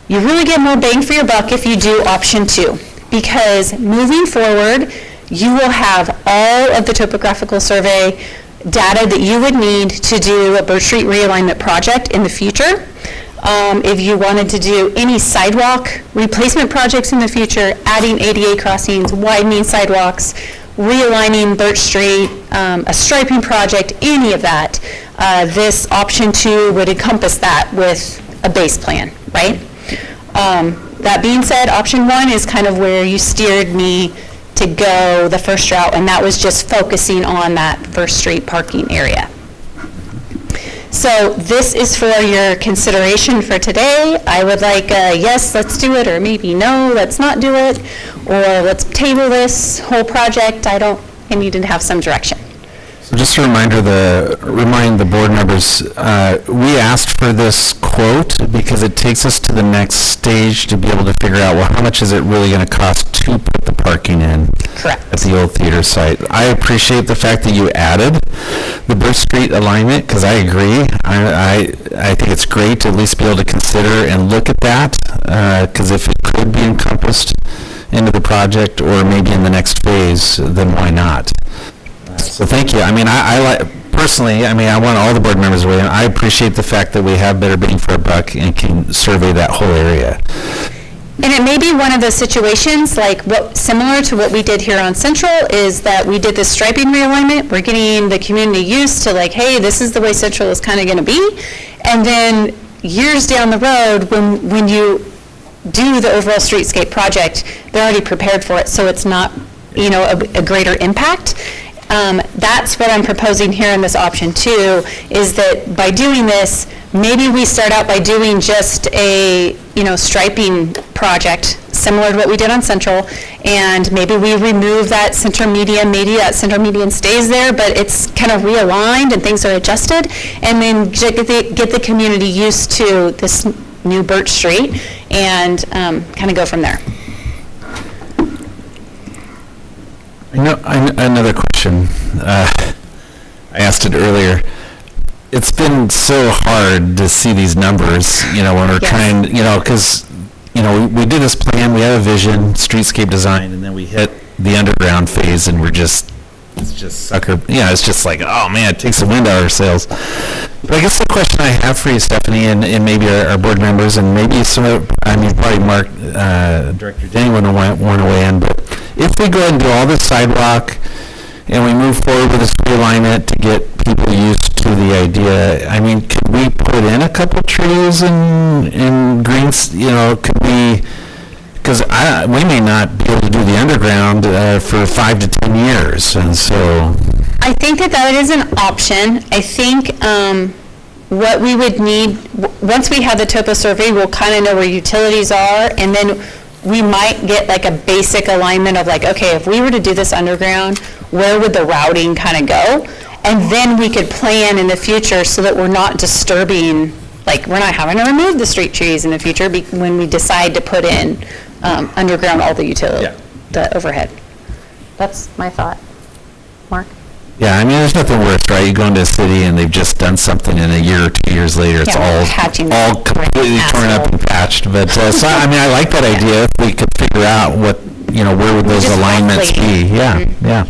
you really get more bang for your buck if you do option 2, because moving forward, you will have all of the topographical survey data that you would need to do a Birch Street realignment project in the future. If you wanted to do any sidewalk replacement projects in the future, adding ADA crossings, widening sidewalks, realigning Birch Street, a striping project, any of that, this option 2 would encompass that with a base plan, right? That being said, option 1 is kind of where you steered me to go the first route, and that was just focusing on that First Street parking area. So this is for your consideration for today. I would like a yes, let's do it, or maybe no, let's not do it, or let's table this whole project. I need to have some direction. So just a remind the board members, we asked for this quote because it takes us to the next stage to be able to figure out, well, how much is it really going to cost to put the parking in? Correct. At the old theater site. I appreciate the fact that you added the Birch Street alignment, because I agree. I think it's great to at least be able to consider and look at that, because if it could be encompassed into the project or maybe in the next phase, then why not? So thank you. I mean, I like, personally, I mean, I want all the board members to weigh in. I appreciate the fact that we have better bang for our buck and can survey that whole area. And it may be one of those situations, like similar to what we did here on Central, is that we did this striping realignment. We're getting the community used to like, hey, this is the way Central is kind of going to be. And then years down the road, when you do the overall streetscape project, they're already prepared for it, so it's not, a greater impact. That's what I'm proposing here in this option 2, is that by doing this, maybe we start out by doing just a, striping project, similar to what we did on Central, and maybe we remove that center median, maybe that center median stays there, but it's kind of realigned and things are adjusted, and then get the community used to this new Birch Street, and kind of go from there. Another question. I asked it earlier. It's been so hard to see these numbers, when we're trying, because, we did this plan, we had a vision, streetscape design, and then we hit the underground phase, and it's just it's just like, oh man, it takes the wind out of our sails. But I guess the question I have for you, Stephanie, and maybe our board members, and maybe probably Mark, Director Denny would want to weigh in, but if we go ahead and do all this sidewalk, and we move forward with this realignment to get people used to the idea, I mean, could we put in a couple trees and greens, could we, because we may not be able to do the underground for 5 to 10 years, and so. I think that is an option. I think what we would need, once we have the topo survey, we'll kind of know where utilities are, and then we might get like a basic alignment of like, okay, if we were to do this underground, where would the routing kind of go? And then we could plan in the future so that we're not disturbing, like we're not having to remove the street trees in the future when we decide to put in underground all the utility, the overhead. That's my thought. Mark? Yeah, I mean, there's nothing worse, right? You go into a city and they've just done something, and a year or 2 years later, it's all completely torn up and patched. But so, I mean, I like that idea. If we could figure out what, where would those alignments be? Yeah.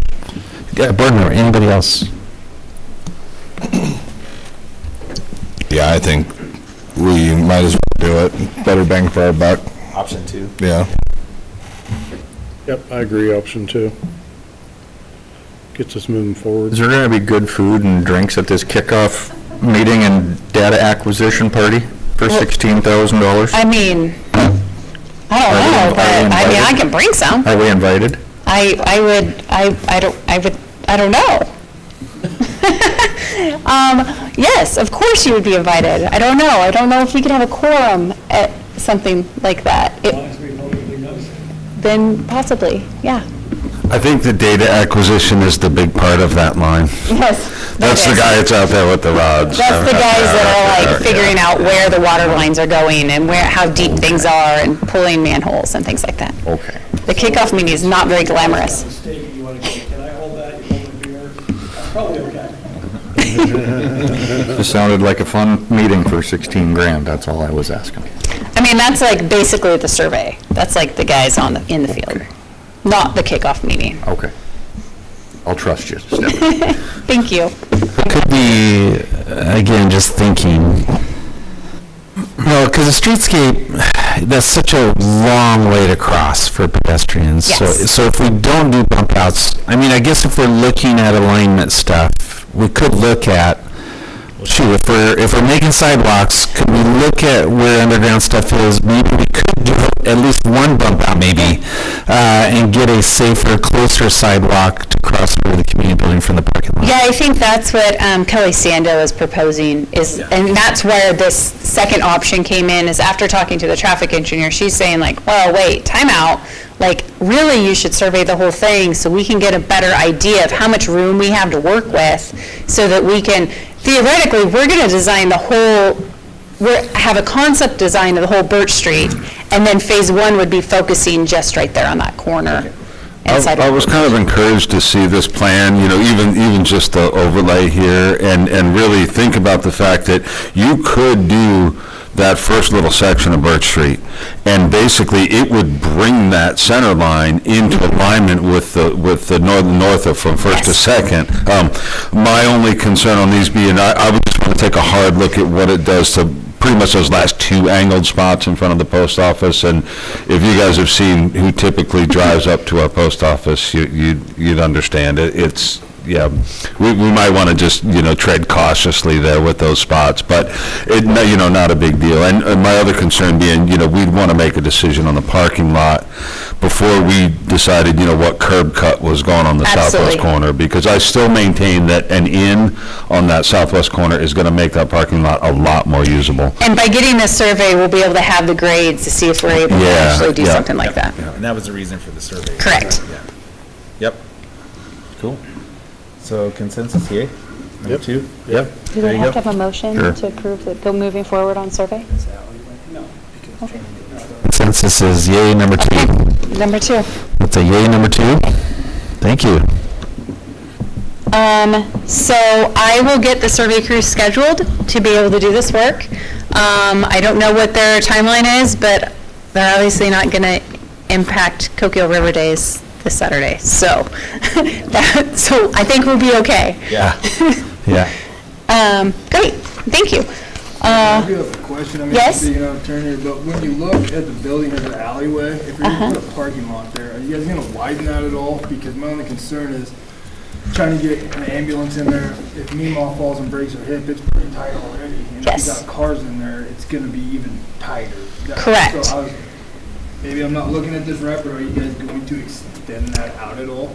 Board member, anybody else? Yeah, I think we might as well do it. Better bang for our buck. Option 2. Yeah. Yep, I agree, option 2. Gets us moving forward. Is there going to be good food and drinks at this kickoff meeting and data acquisition party for $16,000? I mean, I don't know, but I mean, I can bring some. Are we invited? I don't know. Yes, of course you would be invited. I don't know. I don't know if we could have a quorum at something like that. As long as we publicly notice it. Then possibly, yeah. I think the data acquisition is the big part of that line. Yes. That's the guy that's out there with the rods. That's the guys that are like figuring out where the water lines are going and how deep things are and pulling manholes and things like that. Okay. The kickoff meeting is not very glamorous. Mistake, you want to go, can I hold that? You hold the beer? That's probably okay. It sounded like a fun meeting for 16 grand. That's all I was asking. I mean, that's like basically the survey. That's like the guys in the field, not the kickoff meeting. Okay. I'll trust you, Stephanie. Thank you. Could be, again, just thinking, No, because the streetscape, that's such a long way to cross for pedestrians. Yes. So if we don't do bump outs, I mean, I guess if we're looking at alignment stuff, we could look at, shoot, if we're making sidewalks, could we look at where underground stuff is? Maybe we could do at least one bump out maybe, and get a safer, closer sidewalk to cross over the community building from the parking lot. Yeah, I think that's what Kelly Sando is proposing, and that's where this second option came in, is after talking to the traffic engineer, she's saying like, well, wait, time out. Like, really, you should survey the whole thing so we can get a better idea of how much room we have to work with, so that we can, theoretically, we're going to design the whole, have a concept design of the whole Birch Street, and then phase one would be focusing just right there on that corner. I was kind of encouraged to see this plan, you know, even just the overlay here, and really think about the fact that you could do that first little section of Birch Street, and basically it would bring that center line into alignment with the north of from first to second. My only concern on these being, I would just want to take a hard look at what it does to pretty much those last two angled spots in front of the post office, and if you guys have seen who typically drives up to our post office, you'd understand it. It's, yeah, we might want to just, you know, tread cautiously there with those spots, but it, you know, not a big deal. And my other concern being, you know, we'd want to make a decision on the parking lot before we decided, you know, what curb cut was going on the Absolutely. southwest corner, because I still maintain that an in on that southwest corner is going to make that parking lot a lot more usable. And by getting this survey, we'll be able to have the grades to see if we're able to Yeah, actually do yeah. something like that. Yeah, and that was the reason for the survey. Correct. Yeah. Yep. Cool. So consensus, yay? Number two? Yep. Do There we you have go. to have a motion Sure. to approve the, go moving forward on survey? Consensus is yay number two. Okay, number two. That's a yay number two. Thank you. So I will get the survey crew scheduled to be able to do this work. I don't know what their timeline is, but they're obviously not going to impact Coquille River Days this Saturday. So, so I think we'll be okay. Yeah. Yeah. Great, thank you. I do have a question. I mean, Yes? being out of turn here, but when you look at the building as an alleyway, if you're going to put a parking lot there, are you guys going to widen that at all? Because my only concern is trying to get an ambulance in there. If Meemaw falls and breaks her hip, it's pretty tight already. And Yes. if you got cars in there, it's going to be even tighter. Correct. So maybe I'm not looking at this right, but are you guys going to extend that out at all?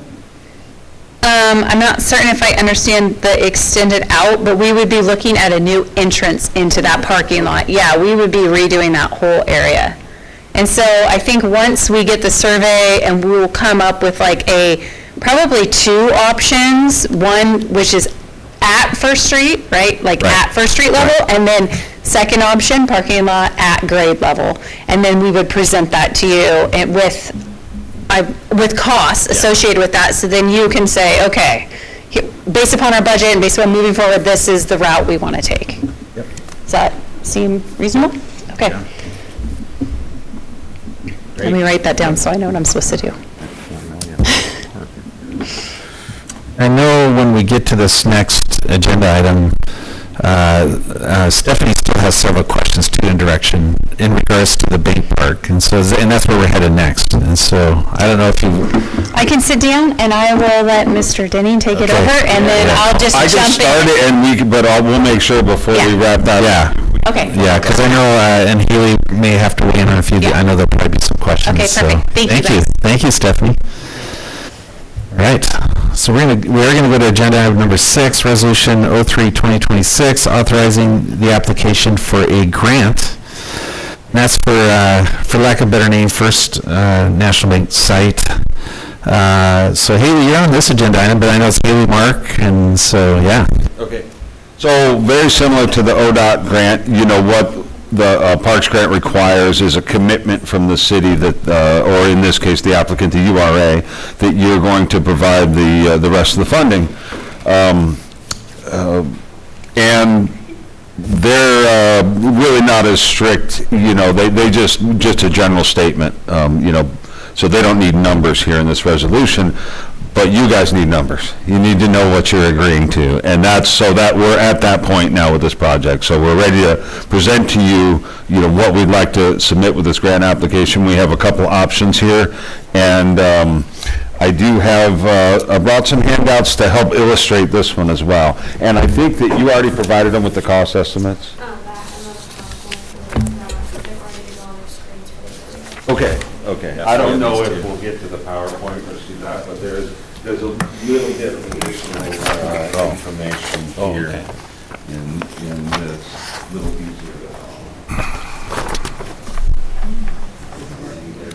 I'm not certain if I understand the extended out, but we would be looking at a new entrance into that parking lot. Yeah, we would be redoing that whole area. And so I think once we get the survey, and we will come up with like probably two options, one which is at First Street, right? Like at First Street level, and then second option, parking lot at grade level. And then we would present that to you and with costs associated with that, so then you can say, okay, based upon our budget and based on moving forward, this is the route we want to take. Yep. Does that seem reasonable? Okay. Yeah. Let me write that down so I know what I'm supposed to do. I know when we get to this next agenda item, Stephanie still has several questions too in direction in regards to the bank park, and so, and that's where we're headed next. And so, I don't know if you. I can sit down and I will let Mr. Denning take it Okay. over, and then I'll just I jump just started, in. and but we'll make sure before we Yeah. wrap that up. Yeah. Okay. Yeah, because I know, and Haley may have to weigh in on a few. I know there'll probably be some questions. Okay, so perfect. Thank you, guys. Thank you, Stephanie. All right, so we are gonna go to agenda item number 6, resolution 03-2026, authorizing the application for a grant. And that's for lack of a better name, First National Bank site. So Haley, you're on this agenda item, but I know it's Haley Mark, and so, yeah. Okay. So very similar to the ODOT grant, you know, what the Parks Grant requires is a commitment from the city that, or in this case, the applicant, the URA, that you're going to provide the rest of the funding. And they're really not as strict, you know, they just a general statement, you know, so they don't need numbers here in this resolution. but you guys need numbers. You need to know what you're agreeing to, and that's so that we're at that point now with this project. So we're ready to present to you, what we'd like to submit with this grant application. We have a couple options here, and I do have, I brought some handouts to help illustrate this one as well. And I think that you already provided them with the cost estimates. That and those PowerPoint, they've already been on the screens for the. Okay. I don't know if we'll get to the PowerPoint or see that, but there's a little bit of additional information here in this little easier to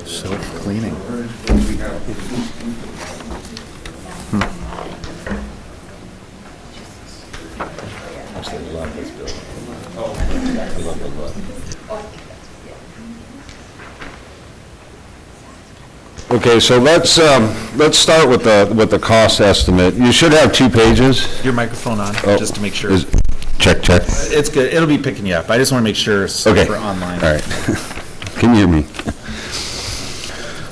Self-cleaning. Actually, I love this building. I love the look. Okay, so let's start with the cost estimate. You should have 2 pages. Your microphone on, Oh, just to make sure. Check. It's good, it'll be picking you up. I just want to make sure it's Okay. for online. All right. Can you hear me?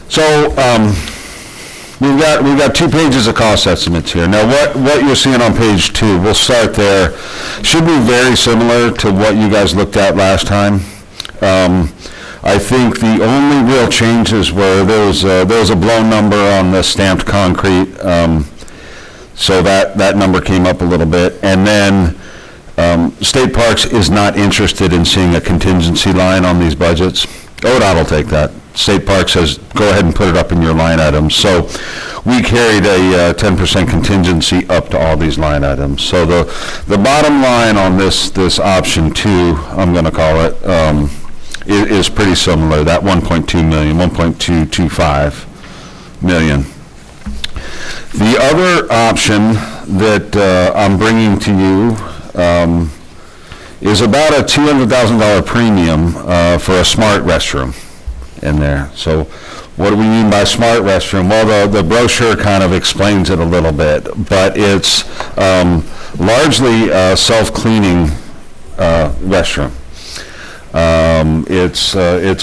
So, we've got 2 pages of cost estimates here. Now, what you're seeing on page 2, we'll start there, should be very similar to what you guys looked at last time. I think the only real changes were there was a blown number on the stamped concrete, so that number came up a little bit. And then State Parks is not interested in seeing a contingency line on these budgets. ODOT will take that. State Parks says, go ahead and put it up in your line items. So we carried a 10% contingency up to all these line items. So the bottom line on this option 2, I'm going to call it, is pretty similar, that 1.2 million, 1.225 million. The other option that I'm bringing to you is about a $200,000 premium for a smart restroom in there. So what do we mean by smart restroom? Well, the brochure kind of explains it a little bit, but it's largely a self-cleaning restroom. It's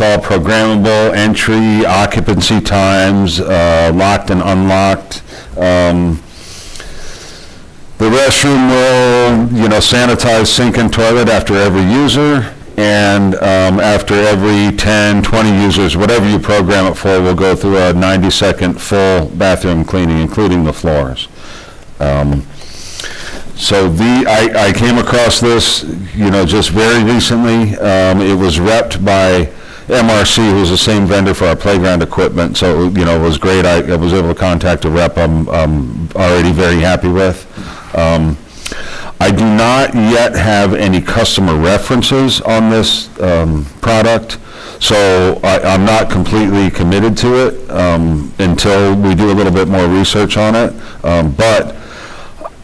all programmable, entry, occupancy times, locked and unlocked. The restroom will, sanitize sink and toilet after every user, and after every 10, 20 users, whatever you program it for, will go through a 90-second full bathroom cleaning, including the floors. So I came across this, just very recently. It was repped by MRC, who's the same vendor for our playground equipment. So, it was great. I was able to contact a rep I'm already very happy with. I do not yet have any customer references on this product, so I'm not completely committed to it until we do a little bit more research on it. But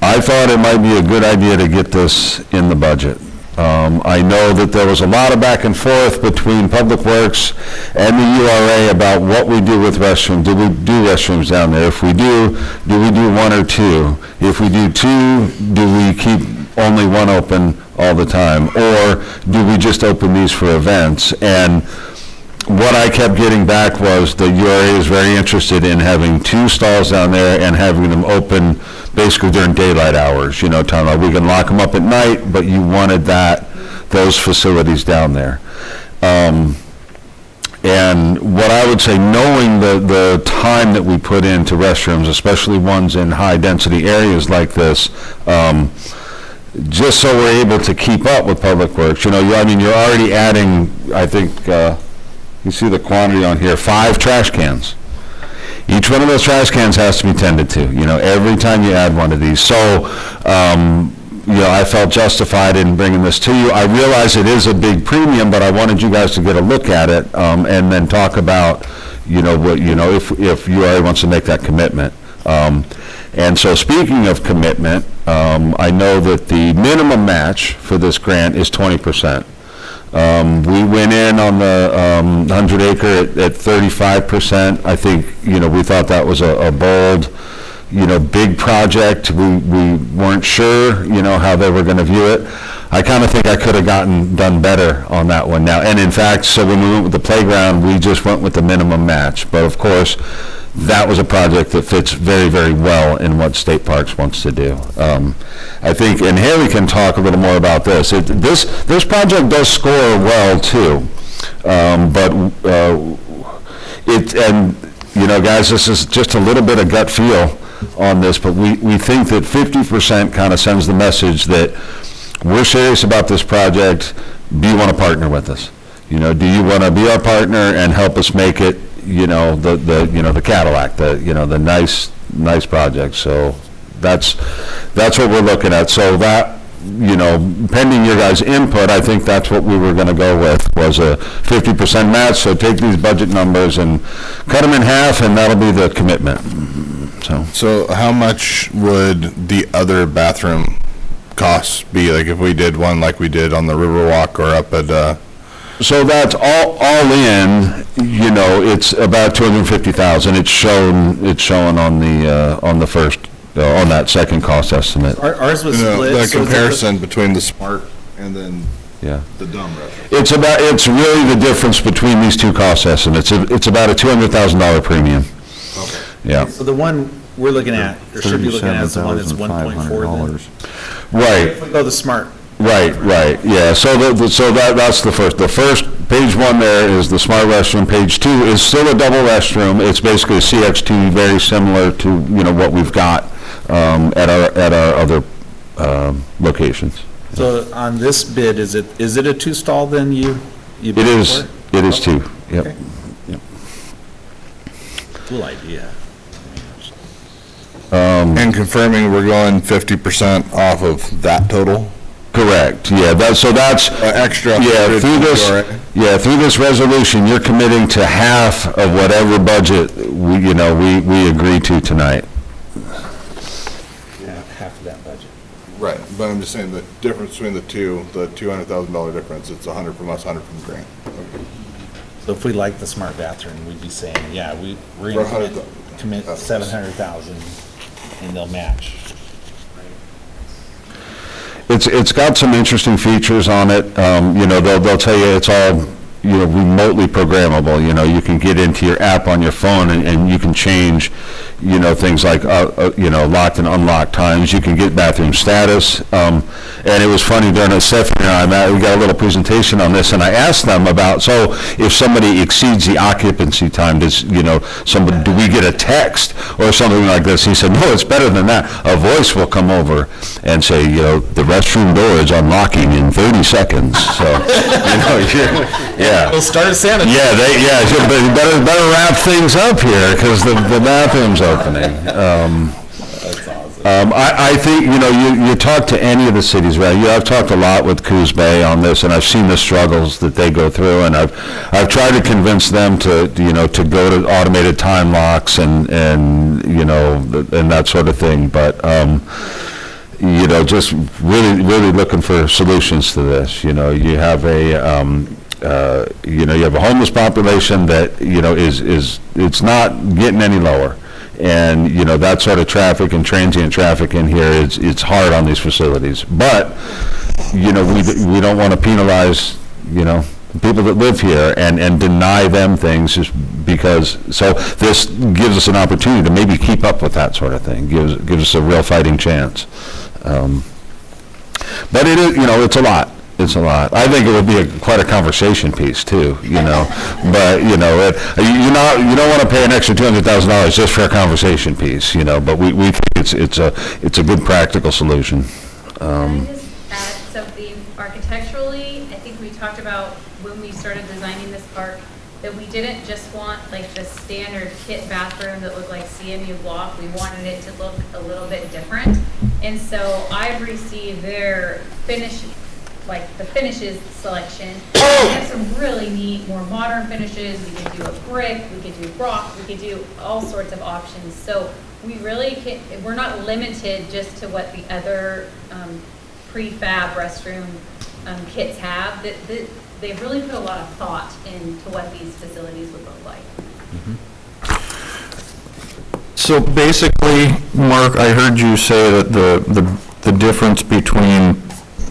I thought it might be a good idea to get this in the budget. I know that there was a lot of back and forth between Public Works and the URA about what we do with restrooms. Do we do restrooms down there? If we do we do 1 or 2? If we do 2, do we keep only 1 open all the time? Or do we just open these for events? And what I kept getting back was the URA is very interested in having 2 stalls down there and having them open basically during daylight hours, talking about we can lock them up at night, but you wanted those facilities down there. And what I would say, knowing the time that we put into restrooms, especially ones in high-density areas like this, just so we're able to keep up with Public Works, you're already adding, I think, you see the quantity on here, 5 trash cans. Each one of those trash cans has to be tended to, every time you add one of these. So, I felt justified in bringing this to you. I realize it is a big premium, but I wanted you guys to get a look at it and then talk about, if URA wants to make that commitment. And so speaking of commitment, I know that the minimum match for this grant is 20%. We went in on the 100 acre at 35%. I think, we thought that was a bold, big project. We weren't sure, how they were going to view it. I kind of think I could have done better on that one now. And in fact, so when we went with the playground, we just went with the minimum match. But of course, that was a project that fits very, very well in what State Parks wants to do. I think, and Haley can talk a little more about this. This project does score well too, but guys, this is just a little bit of gut feel on this, but we think that 50% kind of sends the message that we're serious about this project. Do you want to partner with us? Do you want to be our partner and help us make it, the Cadillac, the nice project? So that's what we're looking at. So that, pending your guys' input, I think that's what we were going to go with, was a 50% match. So take these budget numbers and cut them in half, and that'll be the commitment. So how much would the other bathroom costs be, like if we did one like we did on the Riverwalk or up at, So that's all in, it's about 250,000. It's shown on the first, on that second cost estimate. ours was split. The comparison between the smart and then the dumb restaurant. It's really the difference between these two cost estimates. It's about a $200,000 premium. Okay. Yeah. So the one we're looking at, or should be looking at, is the one that's $1.4 then. Right. If we go the smart. Right, yeah, so that's the first. The first, page 1 there is the smart restroom. Page 2 is still a double restroom. It's basically a CX2, very similar to, what we've got at our other locations. So on this bid, is it a 2-stall then you bid for? It is 2, yep. Okay. Cool idea. And confirming we're going 50% off of that total? Correct, yeah, that's extra. Yeah, through this resolution, you're committing to half of whatever budget we agree to tonight. Yeah, half of that budget. Right, but I'm just saying the difference between the two, the $200,000 difference, it's 100 from us, 100 from the grant. Okay. So if we like the smart bathroom, we'd be saying, yeah, we're going to commit 700,000 and they'll match. It's got some interesting features on it. They'll tell you it's all, remotely programmable. You can get into your app on your phone and you can change, things like, locked and unlocked times. You can get bathroom status. And it was funny during Stephanie and I, we got a little presentation on this, and I asked them about, so if somebody exceeds the occupancy time, do we get a text or something like this? He said, no, it's better than that. A voice will come over and say, the restroom door is unlocking in 30 seconds. So, yeah. We'll start a Santa. Yeah, you better wrap things up here because the bathroom's opening. That's awesome. I think, you talk to any of the cities, right? I've talked a lot with Coos Bay on this, and I've seen the struggles that they go through, and I've tried to convince them to go to automated time locks and that sort of thing, but, just really looking for solutions to this. You have a homeless population that, it's not getting any lower. And, that sort of traffic and transient traffic in here, it's hard on these facilities. But, we don't want to penalize, people that live here and deny them things just because, so this gives us an opportunity to maybe keep up with that sort of thing, gives us a real fighting chance. But it is, it's a lot. It's a lot. I think it would be quite a conversation piece too, but you don't want to pay an extra $200,000 just for a conversation piece, but we think it's a good practical solution. Can I just add something architecturally? I think we talked about when we started designing this park that we didn't just want like the standard kit bathroom that looked like CMU block. We wanted it to look a little bit different. And so I've received their the finishes selection. We have some really neat, more modern finishes. We could do a brick, we could do rock, we could do all sorts of options. So we really we're not limited just to what the other prefab restroom kits have. They've really put a lot of thought into what these facilities would look like. So basically, Mark, I heard you say that the difference between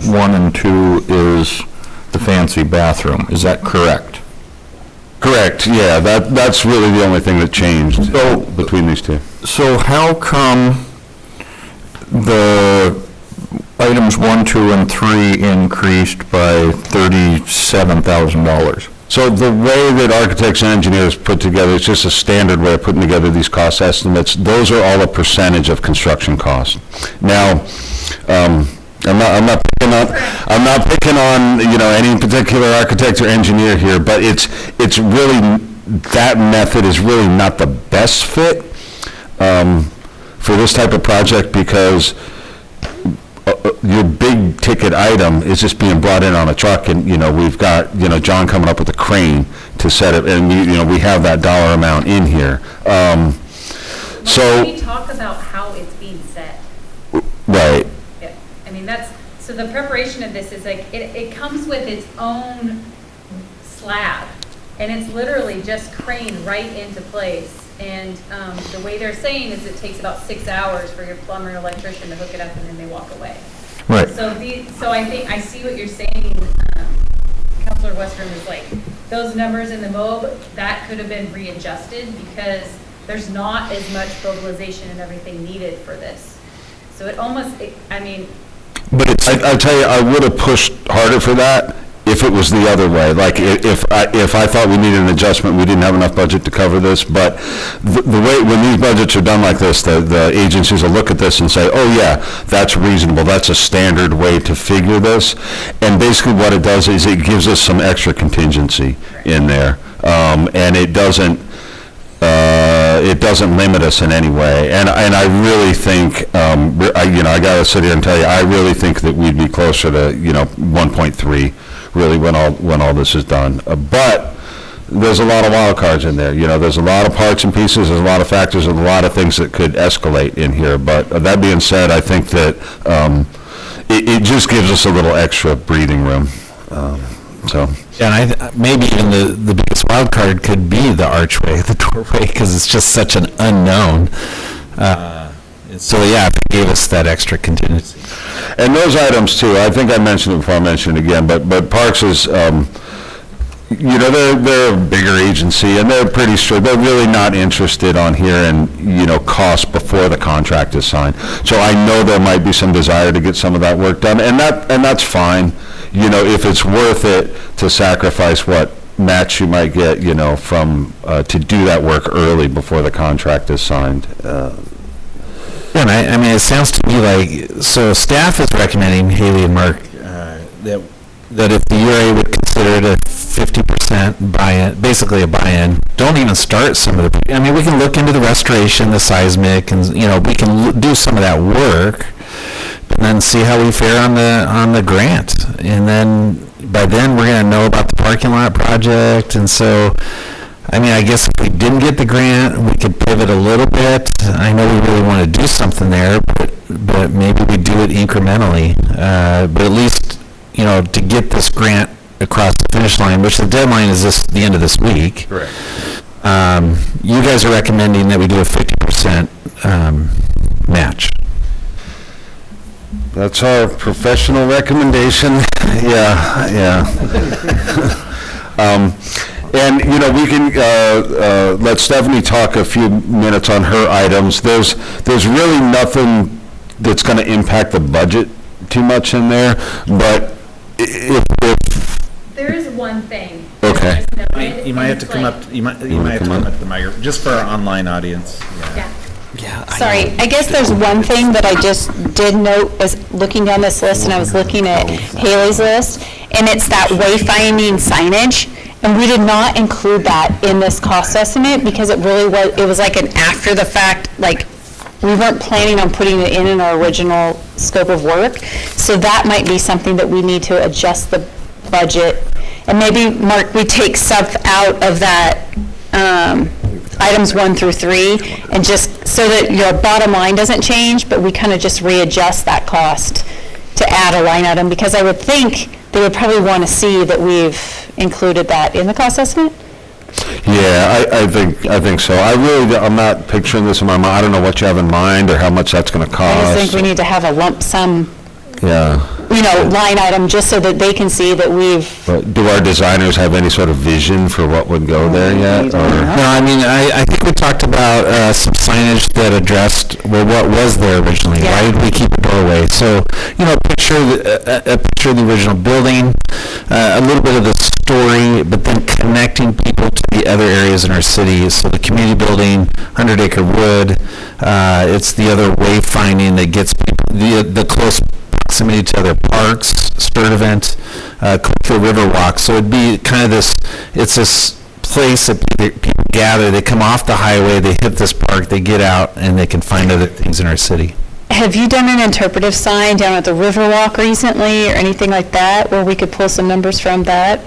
1 and 2 is the fancy bathroom. Is that correct? Correct, yeah, that's really the only thing that changed between these two. So how come the items 1, 2, and 3 increased by $37,000? So the way that architects and engineers put together, it's just a standard way of putting together these cost estimates. Those are all a percentage of construction costs. Now, I'm not picking on, any particular architect or engineer here, but it's really, that method is really not the best fit for this type of project, because your big ticket item is just being brought in on a truck, and, we've got, John coming up with a crane to set it, and, we have that dollar amount in here. Can we talk about how it's being set? Right. Yeah, I mean, so the preparation of this is like, it comes with its own slab, and it's literally just craned right into place. And the way they're saying is it takes about 6 hours for your plumber and electrician to hook it up, and then they walk away. Right. So I think, I see what you're saying, Councilor Westrom, is like, those numbers in the MOB, that could have been readjusted, because there's not as much mobilization and everything needed for this. So it almost, But I tell you, I would have pushed harder for that if it was the other way. Like, if I thought we needed an adjustment, we didn't have enough budget to cover this. But the way, when these budgets are done like this, the agencies will look at this and say, oh yeah, that's reasonable, that's a standard way to figure this. And basically what it does is it gives us some extra contingency in there. And it doesn't limit us in any way. And I really think, I gotta sit here and tell you, I really think that we'd be closer to, 1.3, really, when all this is done. But there's a lot of wild cards in there. There's a lot of parts and pieces, there's a lot of factors, and a lot of things that could escalate in here. But that being said, I think that it just gives us a little extra breathing room. So. And maybe even the biggest wild card could be the archway, the doorway, because it's just such an unknown. So yeah, if it gave us that extra contingency. And those items too, I think I mentioned it before, I'll mention it again, but Parks is, they're a bigger agency, and they're pretty strict. They're really not interested on hearing, cost before the contract is signed. So I know there might be some desire to get some of that work done, and that's fine. If it's worth it to sacrifice what match you might get, from, to do that work early before the contract is signed. Yeah, and it sounds to me like, so staff is recommending, Haley and Mark, that if the URA would consider it a 50% buy-in, basically a buy-in, don't even start some of the, we can look into the restoration, the seismic, and, we can do some of that work, and then see how we fare on the grant. And then, by then, we're going to know about the parking lot project, and so, I guess if we didn't get the grant, we could pivot a little bit. I know we really want to do something there, but maybe we do it incrementally. But at least, to get this grant across the finish line, which the deadline is the end of this week. Correct. You guys are recommending that we do a 50% match. That's our professional recommendation. Yeah. And, we can let Stephanie talk a few minutes on her items. There's really nothing that's going to impact the budget too much in there, but if there is one thing. Okay. You might have to come up, you might have to come up to the microphone, just for our online audience. Yeah. Sorry, I guess there's one thing that I just did note as looking down this list, and I was looking at Haley's list, and it's that wayfinding signage, and we did not include that in this cost estimate because it was like an after the fact, like we weren't planning on putting it in our original scope of work. So that might be something that we need to adjust the budget. And maybe, Mark, we take stuff out of that items 1 through 3, and just so that your bottom line doesn't change, but we kind of just readjust that cost to add a line item, because I would think they would probably want to see that we've included that in the cost estimate. Yeah, I think so. I'm not picturing this in my mind. I don't know what you have in mind or how much that's going to cost. I just think we need to have a lump sum. Yeah. line item, just so that they can see that we've, But do our designers have any sort of vision for what would go there yet? Or? No, I mean, I think we talked about some signage that addressed, well, what was there originally. Why did we keep a doorway? So, a picture of the original building, a little bit of the story, but then connecting people to the other areas in our city. So the community building, 100 Acre Wood, it's the other wayfinding that gets people, the close proximity to other parks, Sturdivant, Coquille River Walk. So it'd be kind of it's this place that people gather, they come off the highway, they hit this park, they get out, and they can find other things in our city. have you done an interpretive sign down at the Riverwalk recently, or anything like that, where we could pull some numbers from that?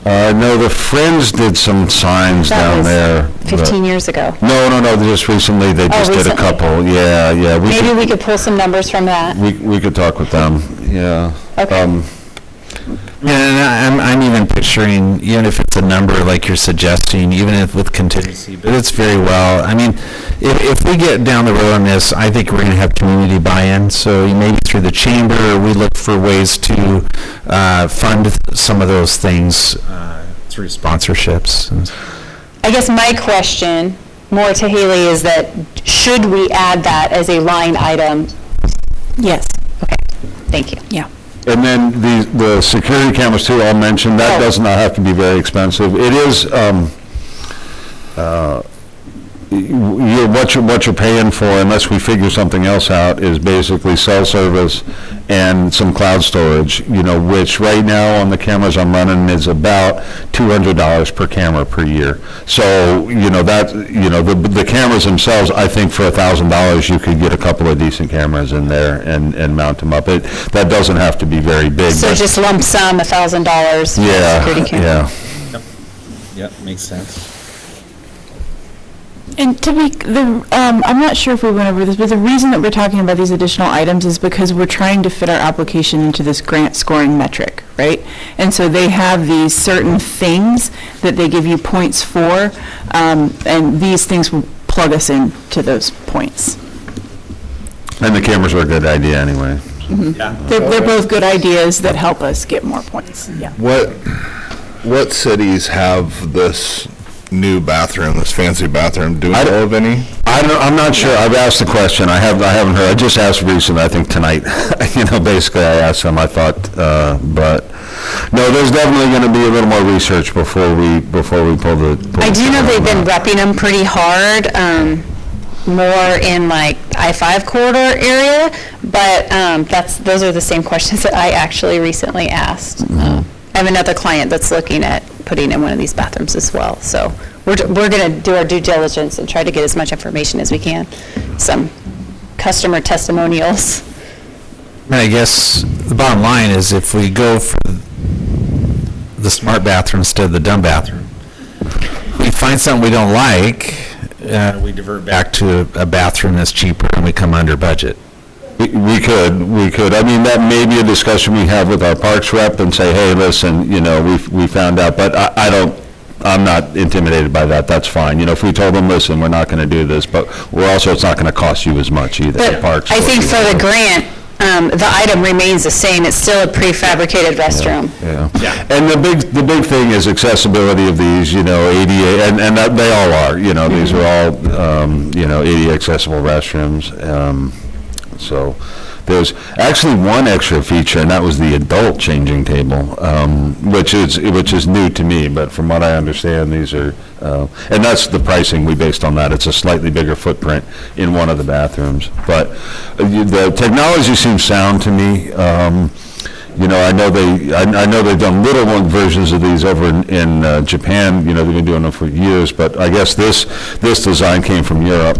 No, the Friends did some signs down there. That was 15 years ago. No, just recently, they just did a recently. couple, yeah. Maybe we could pull some numbers from that. We could talk with them, yeah. Okay. And I'm even picturing, even if it's a number like you're suggesting, even if with contingency, but it's very well, I mean, if we get down the road on this, I think we're going to have community buy-in, so maybe through the chamber, we look for ways to fund some of those things through sponsorships. I guess my question, more to Haley, is that should we add that as a line item? Yes. Okay, thank you. Yeah. And then the security cameras too, I'll mention, that does not have to be very expensive. It is, what you're paying for, unless we figure something else out, is basically cell service and some cloud storage, which right now on the cameras I'm running is about $200 per camera per year. So, the cameras themselves, I think for $1,000 you could get a couple of decent cameras in there and mount them up. That doesn't have to be very big. So just lump sum $1,000 for a security camera? Yeah. Yep, makes sense. And to be, I'm not sure if we went over this, but the reason that we're talking about these additional items is because we're trying to fit our application into this grant scoring metric, right? And so they have these certain things that they give you points for, and these things will plug us into those points. And the cameras are a good idea anyway. Mm-hmm. Yeah. They're both good ideas that help us get more points, yeah. What cities have this new bathroom, this fancy bathroom? Do we know of any? I'm not sure. I've asked the question. I haven't heard. I just asked recently, I think tonight. Basically I asked them, I thought, but no, there's definitely going to be a little more research before we pull the. I do know they've been repping them pretty hard, more in like I-5 corridor area, but those are the same questions that I actually recently asked. Mm-hmm. I have another client that's looking at putting in one of these bathrooms as well. So we're going to do our due diligence and try to get as much information as we can. Some customer testimonials. I guess the bottom line is if we go for the smart bathroom instead of the dumb bathroom, we find something we don't like, we divert back to a bathroom that's cheaper and we come under budget. We could. I mean, that may be a discussion we have with our parks rep and say, hey, listen, we found out, but I'm not intimidated by that. That's fine. If we told them, listen, we're not going to do this, but it's not going to cost you as much either. But parks. I think for the grant, the item remains the same. It's still a prefabricated restroom. Yeah. And the big thing is accessibility of these, ADA, and that they all are, these are all, ADA accessible restrooms. So there's actually one extra feature, and that was the adult changing table, which is new to me, but from what I understand, these are, and that's the pricing we based on that. It's a slightly bigger footprint in one of the bathrooms. But the technology seems sound to me. I know they've done little versions of these over in Japan. They've been doing them for years, but I guess this design came from Europe.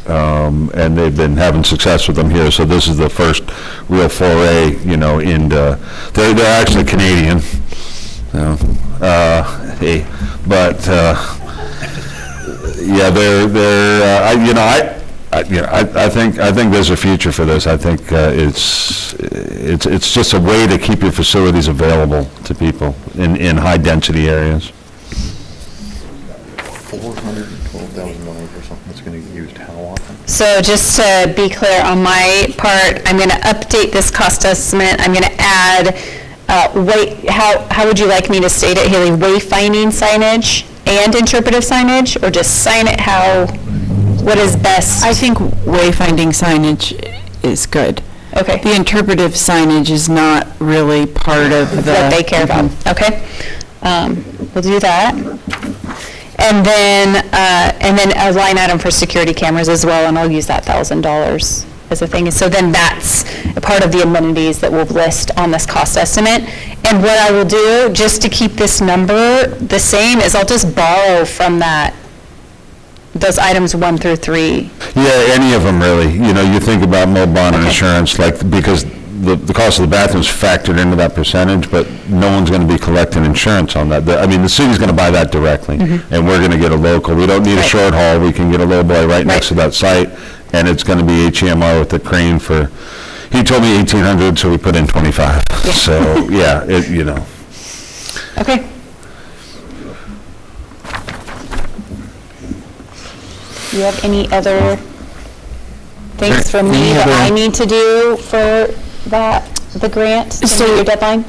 And they've been having success with them here, so this is the first real foray, into, they're actually Canadian, but, I think there's a future for this. I think, it's just a way to keep your facilities available to people in high-density areas. $412,000 or something that's going to get used how often? So just to be clear on my part, I'm going to update this cost estimate. I'm going to add, how would you like me to state it, Haley? Wayfinding signage and interpretive signage, or just sign it what is best? I think wayfinding signage is good. Okay. The interpretive signage is not really part of the... What they care about, okay? We'll do that. And then a line item for security cameras as well, and I'll use that $1,000 as a thing. So then that's a part of the amenities that we'll list on this cost estimate. And what I will do, just to keep this number the same, is I'll just borrow from those items 1 through 3. Yeah, any of them really. You know, you think about mobile bond and insurance, because the cost of the bathroom is factored into that percentage, but no one's going to be collecting insurance on that. I mean, the city's going to buy that directly, and we're going to get a local. We don't need a short haul. We can get a low boy right next to that site, and it's going to be HEMR with the crane for, he told me 1,800, so we put in 25. Yeah. So, yeah, you know. Okay. Do you have any other things from me that I need to do for the grant to meet your deadline?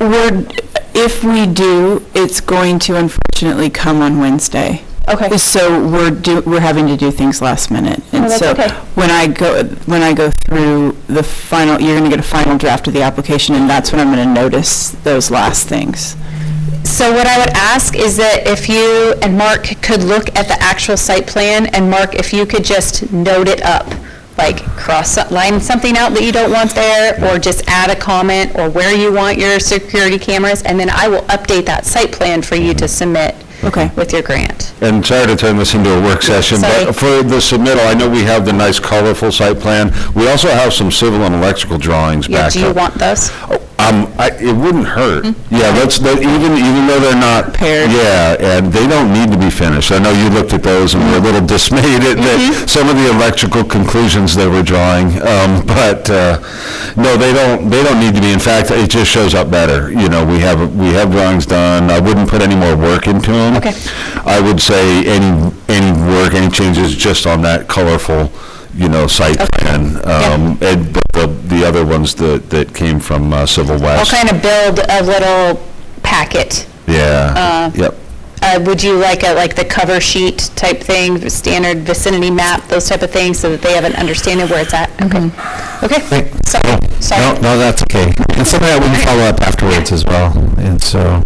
If we do, it's going to unfortunately come on Wednesday. Okay. So we're having to do things last minute. And that's so okay. when I go through the final, you're going to get a final draft of the application, and that's when I'm going to notice those last things. So what I would ask is that if you and Mark could look at the actual site plan, and Mark, if you could just note it up, like line something out that you don't want there, or just add a comment, or where you want your security cameras, and then I will update that site plan for you to submit with your grant. And sorry to turn this into a work session, but for the submittal, I know we have the nice colorful site plan. We also have some civil and electrical drawings back up. Do you want those? It wouldn't hurt. Yeah, even though they're not paired. Yeah, and they don't need to be finished. I know you looked at those and were a little dismayed at some of the electrical conclusions they were drawing. But no, they don't need to be. In fact, it just shows up better. You know, we have drawings done. I wouldn't put any more work into them. Okay. I would say any work, any changes just on that colorful, site plan. And the other ones that came from Civil West. I'll kind of build a little packet. Yeah. Yep. Would you like the cover sheet type thing, standard vicinity map, those type of things, so that they have an understanding where it's at? Okay. Okay. Sorry. No, that's okay. And something that we can follow up afterwards as well. And so,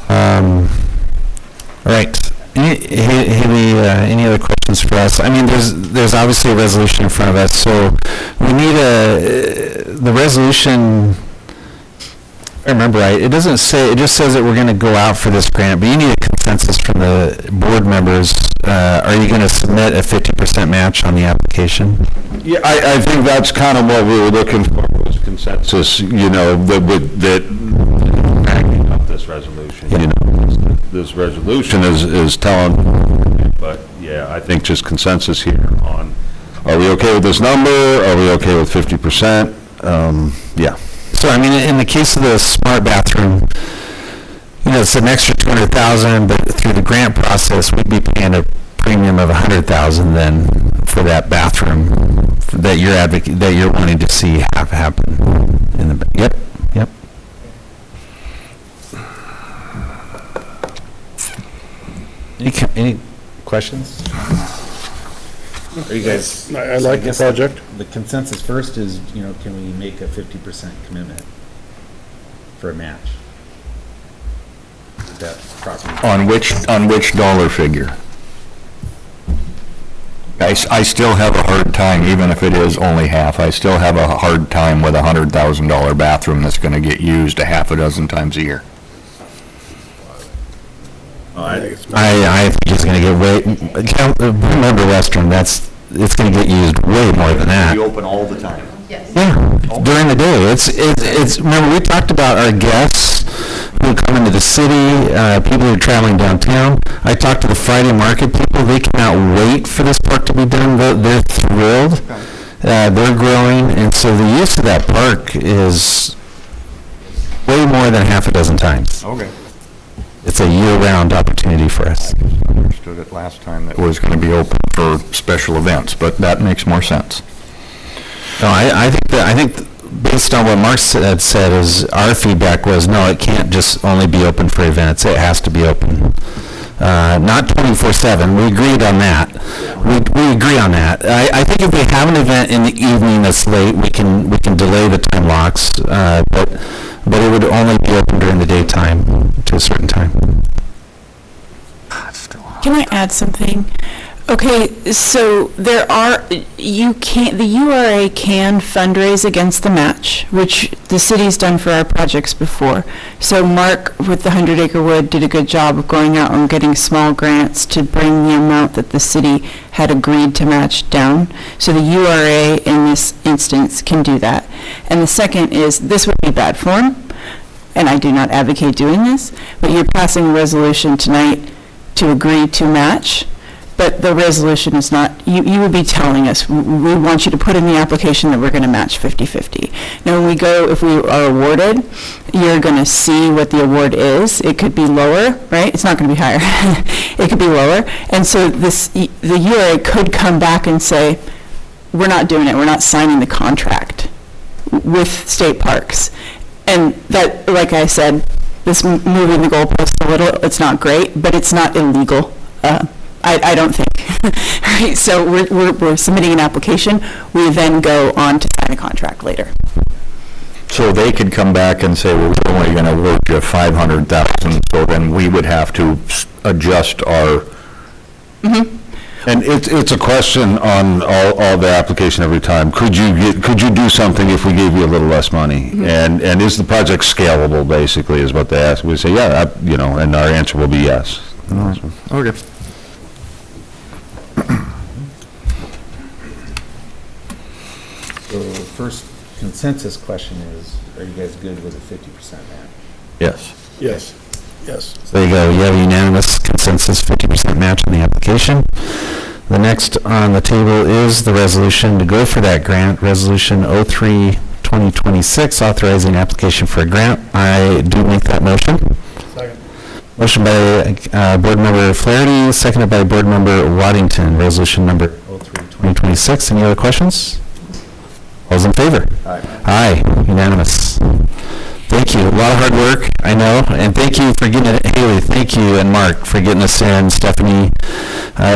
all right. Haley, any other questions for us? I mean, there's obviously a resolution in front of us, so we need the resolution, if I remember right, it doesn't say, it just says that we're going to go out for this grant, but you need a consensus from the board members. Are you going to submit a 50% match on the application? Yeah, I think that's kind of what we were looking for, was consensus, that backing up this resolution. This resolution is telling, but yeah, I think just consensus here on, are we okay with this number? Are we okay with 50%? Yeah. So, I mean, in the case of the smart bathroom, it's an extra $200,000, but through the grant process, we'd be paying a premium of $100,000 then for that bathroom that you're wanting to see happen. Yep. Any questions? Are you guys? I like the project. The consensus first is, can we make a 50% commitment for a match? Is that property? On which dollar figure? I still have a hard time, even if it is only half, I still have a hard time with a $100,000 bathroom that's going to get used a half a dozen times a year. I think it's going to get remember Western, it's going to get used way more than that. We open all the time. Yes. Yeah, during the day. It's remember, we talked about our guests who come into the city, people who are traveling downtown. I talked to the Friday market people. They cannot wait for this park to be done. They're thrilled. They're growing, and so the use of that park is way more than half a dozen times. Okay. it's a year-round opportunity for us. I understood it last time that it was going to be open for special events, but that makes more sense. No, I think based on what Mark had said, is our feedback was, no, it can't just only be open for events, it has to be open. Not 24/7, we agreed on that. We agree on that. I think if we have an event in the evening that's late, we can delay the time locks, but it would only be open during the daytime to a certain time. Can I add something? Okay, so the URA can fundraise against the match, which the city's done for our projects before. So Mark with the 100 Acre Wood did a good job of going out and getting small grants to bring the amount that the city had agreed to match down. So the URA in this instance can do that. And the second is, this would be bad form, and I do not advocate doing this, but you're passing a resolution tonight to agree to match. But the resolution is not, you would be telling us, we want you to put in the application that we're going to match 50/50. Now, when we go, if we are awarded, you're going to see what the award is. It could be lower, right? It's not going to be higher. It could be lower. And so the URA could come back and say, we're not doing it. We're not signing the contract with state parks. And that, like I said, this moving the goalpost a little, it's not great, but it's not illegal. I don't think. Right? So we're submitting an application. We then go on to sign a contract later. So they could come back and say, well, we're only going to award you 500,000, so then we would have to adjust our... Mm-hmm. And it's a question on all the application every time. Could you do something if we gave you a little less money? Mm-hmm. And is the project scalable, basically, is what they ask. We say, yeah, and our answer will be yes. Okay. So the first consensus question is, are you guys good with a 50% match? Yes. Yes. Yes. So there you go, you have a unanimous consensus 50% match on the application. The next on the table is the resolution to go for that grant, Resolution 03-2026, authorizing application for a grant. I do make that motion. Second. Motion by Board Member Flaherty, seconded by Board Member Waddington, resolution number 03-2026. Any other questions? All's in favor? Aye. Aye, unanimous. Thank you. A lot of hard work, I know, and thank you for getting it, Haley, thank you, and Mark for getting us in, Stephanie,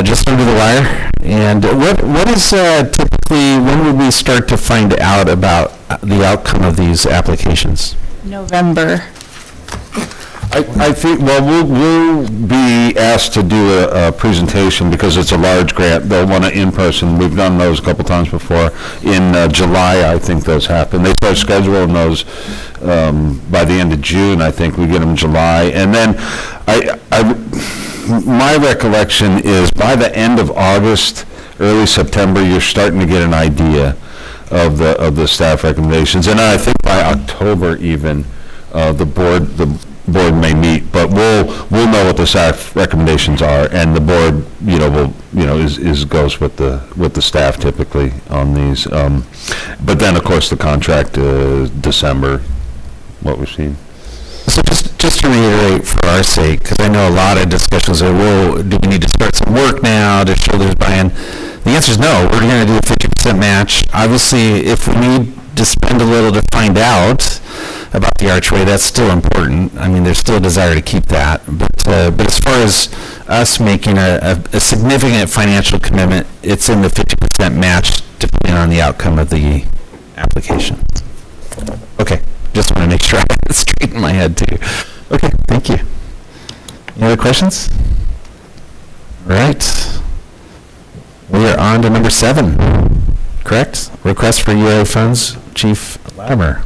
just under the wire. And what is typically, when would we start to find out about the outcome of these applications? November. I think, well, we'll be asked to do a presentation because it's a large grant. They'll want it in person. We've done those a couple times before. In July, I think those happen. They start scheduling those by the end of June, I think. We get them in July. And then my recollection is by the end of August, early September, you're starting to get an idea of the staff recommendations. And I think by October even, the board may meet, but we'll know what the staff recommendations are, and the board, goes with the staff typically on these. But then, of course, the contract is December, what we've seen. So just to reiterate for our sake, because I know a lot of discussions are, well, do we need to start some work now to show there's buy-in? The answer is no. We're going to do a 50% match. Obviously, if we need to spend a little to find out about the archway, that's still important. I mean, there's still a desire to keep that. But as far as us making a significant financial commitment, it's in the 50% match depending on the outcome of the application. Okay, just want to make sure I have it straight in my head too. Okay, thank you. Any other questions? All right. We are on to number 7, correct? Request for UA funds, Chief Latimer.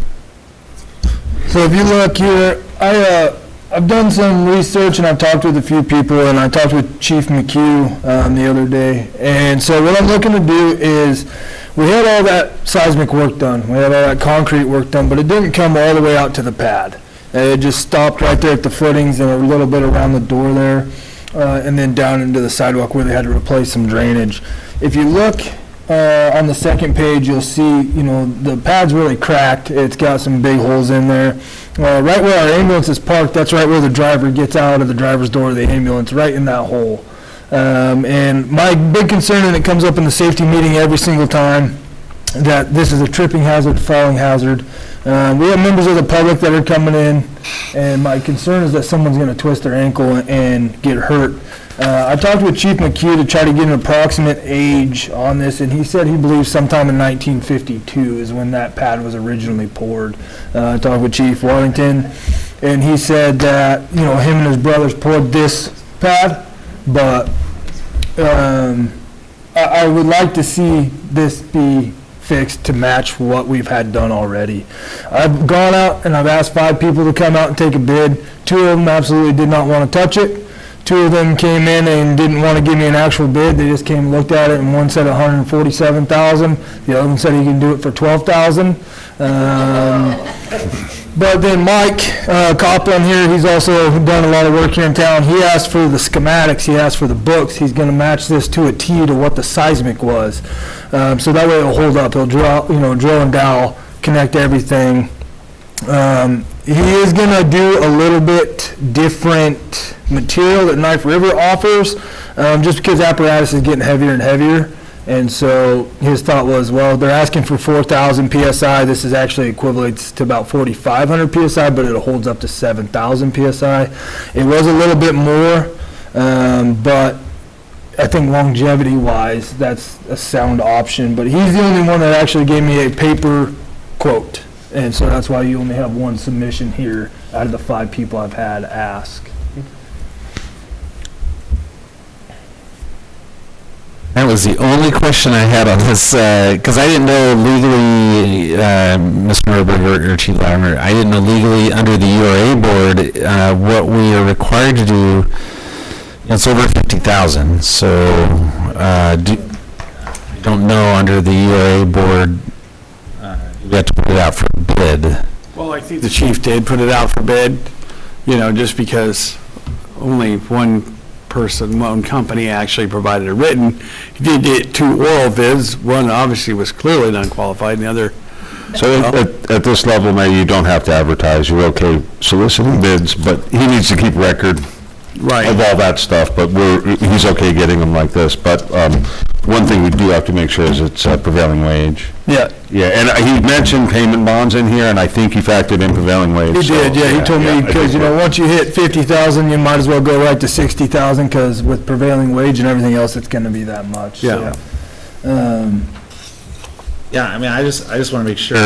So if you look here, I've done some research and I've talked with a few people, and I talked with Chief McHugh the other day. And so what I'm looking to do is, we had all that seismic work done, we had all that concrete work done, but it didn't come all the way out to the pad. It just stopped right there at the footings and a little bit around the door there, and then down into the sidewalk where they had to replace some drainage. If you look on the second page, you'll see, the pad's really cracked. It's got some big holes in there. Right where our ambulance is parked, that's right where the driver gets out of the driver's door of the ambulance, right in that hole. And my big concern, and it comes up in the safety meeting every single time, that this is a tripping hazard, falling hazard. We have members of the public that are coming in, and my concern is that someone's going to twist their ankle and get hurt. I talked with Chief McHugh to try to get an approximate age on this, and he said he believes sometime in 1952 is when that pad was originally poured. I talked with Chief Wellington, and he said that, him and his brothers poured this pad, but I would like to see this be fixed to match what we've had done already. I've gone out and I've asked 5 people to come out and take a bid. 2 of them absolutely did not want to touch it. 2 of them came in and didn't want to give me an actual bid. They just came and looked at it, and one said $147,000. The other one said he can do it for $12,000. But then Mike Copland here, he's also done a lot of work here in town. He asked for the schematics. He asked for the books. He's going to match this to a T to what the seismic was. So that way it'll hold up. He'll drill and dowel, connect everything. He is going to do a little bit different material that Knife River offers, just because apparatus is getting heavier and heavier. And so his thought was, well, they're asking for 4,000 PSI. This is actually equivalent to about 4,500 PSI, but it holds up to 7,000 PSI. It was a little bit more, but I think longevity-wise, that's a sound option. But he's the only one that actually gave me a paper quote. And so that's why you only have one submission here out of the 5 people I've had ask. That was the only question I had on this, because I didn't know legally, Mr. Norberg or Chief Latimer, I didn't know legally under the URA board what we are required to do. It's over 50,000, so I don't know under the URA board, we have to put it out for bid. Well, I think the chief did put it out for bid, just because only one company actually provided a written. He did get 2 oral bids. One obviously was clearly unqualified, and the other. So at this level, maybe you don't have to advertise. You're okay soliciting bids, but he needs to keep record of all that stuff. But he's okay getting them like this. But one thing we do have to make sure is it's prevailing wage. Yeah. Yeah, and he mentioned payment bonds in here, and I think he factored in prevailing wage. He did, yeah. He told me, because, once you hit 50,000, you might as well go right to 60,000, because with prevailing wage and everything else, it's going to be that much. Yeah. So, Yeah, I mean, I just want to make sure,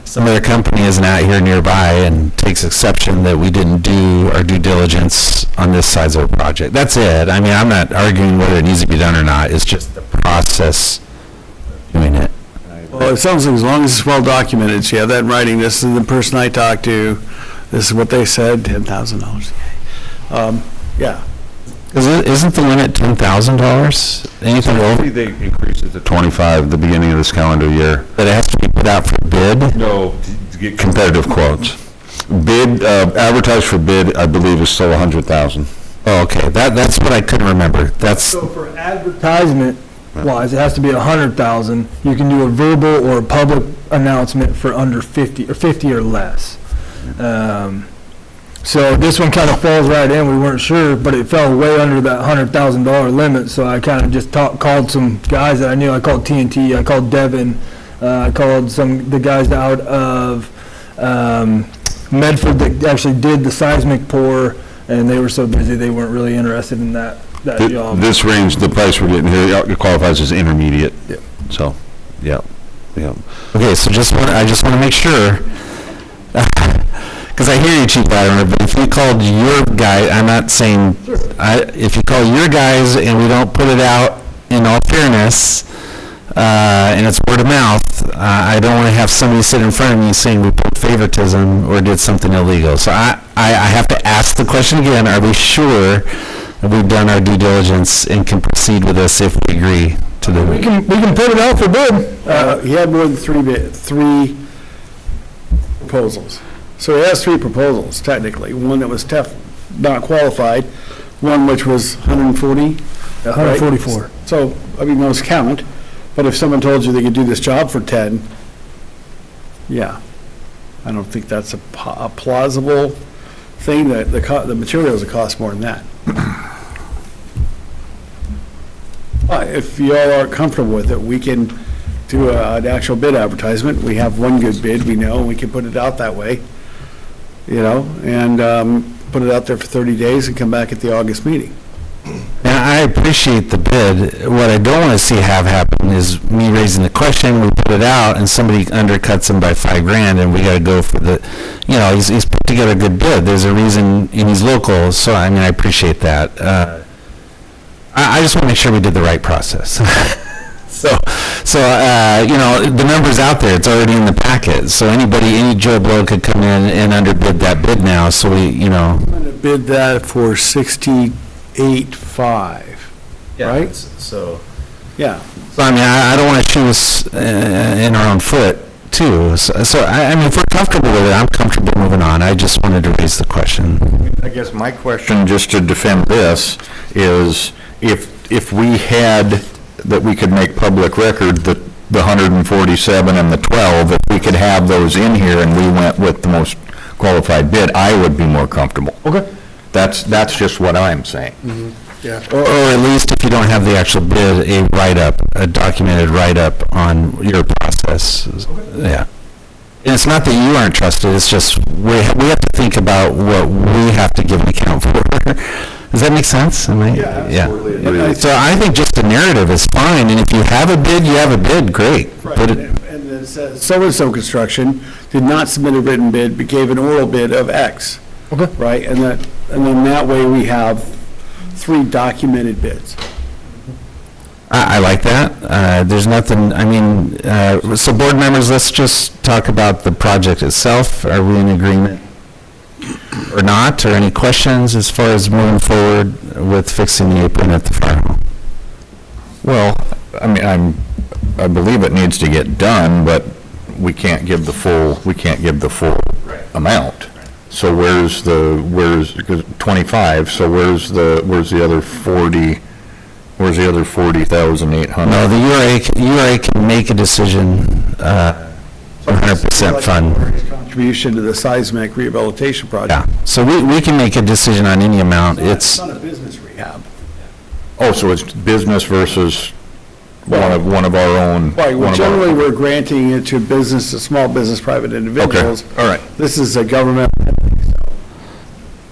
some other company isn't out here nearby and takes exception that we didn't do our due diligence on this size of a project. That's it. I mean, I'm not arguing whether it needs to be done or not. It's just the process of doing it. Well, it sounds like as long as it's well documented, so you have that in writing, this is the person I talked to, this is what they said, $10,000. Yeah. Isn't the limit $10,000? Anything over? They increased it to 25 at the beginning of this calendar year. That it has to be put out for bid? No, to get competitive quotes. Bid, advertised for bid, I believe, is still 100,000. Oh, okay. That's what I couldn't remember. So for advertisement wise, it has to be 100,000. You can do a verbal or a public announcement for under 50 or less. So this one kind of falls right in. We weren't sure, but it fell way under that $100,000 limit. So I kind of just called some guys that I knew. I called TNT. I called Devin. I called the guys out of Medford that actually did the seismic pour, and they were so busy they weren't really interested in that job. This range, the price we're getting here, it qualifies as intermediate. Yeah. So, yeah. Okay, so I just want to make sure, because I hear you, Chief Latimer, but if you called your guy, I'm not saying, if you call your guys and we don't put it out in all fairness, and it's word of mouth, I don't want to have somebody sit in front of me saying we put favoritism or did something illegal. So I have to ask the question again, are we sure that we've done our due diligence and can proceed with this if we agree to the... We can put it out for bid. He had more than 3 proposals. So he has 3 proposals, technically. One that was not qualified, one which was 140. 144. Right? So, I mean, those count. But if someone told you they could do this job for 10, yeah. I don't think that's a plausible thing, that the materials will cost more than that. But if you all are comfortable with it, we can do an actual bid advertisement. We have one good bid, we know, and we can put it out that way, and put it out there for 30 days and come back at the August meeting. Now, I appreciate the bid. What I don't want to see have happen is me raising the question, we put it out, and somebody undercuts him by $5,000, and we got to go for the, he's put together a good bid. There's a reason, and he's local, so, I appreciate that. I just want to make sure we did the right process. So, the number's out there, it's already in the packet, so any Joe Blow could come in and underbid that bid now, so we, I'm going to bid that for $68,500, right? So, Yeah. So, I don't want to shoot us in our own foot, too. So, if we're comfortable with it, I'm comfortable moving on. I just wanted to raise the question. I guess my question, just to defend this, is if we had, that we could make public record, the 147 and the 12, if we could have those in here and we went with the most qualified bid, I would be more comfortable. Okay. That's just what I'm saying. Yeah. Or at least if you don't have the actual bid, a write-up, a documented write-up on your process. Yeah. And it's not that you aren't trusted, it's just we have to think about what we have to give an account for. Does that make sense? Yeah. So I think just the narrative is fine, and if you have a bid, you have a bid, great. Right, and it says, so-and-so construction did not submit a written bid, but gave an oral bid of X. Okay. Right, and then that way we have 3 documented bids. I like that. There's nothing, so board members, let's just talk about the project itself. Are we in agreement or not? Or any questions as far as moving forward with fixing the apron at the fire hall? Well, I believe it needs to get done, but we can't give the full amount. So where's 25, so where's the other 40, where's the other 40,800? No, the URA can make a decision, 100% fund. Contribution to the seismic rehabilitation project. Yeah, so we can make a decision on any amount. It's not a business rehab. Oh, so it's business versus one of our own. Right, well, generally, we're granting it to small business, private individuals. All right. This is a government.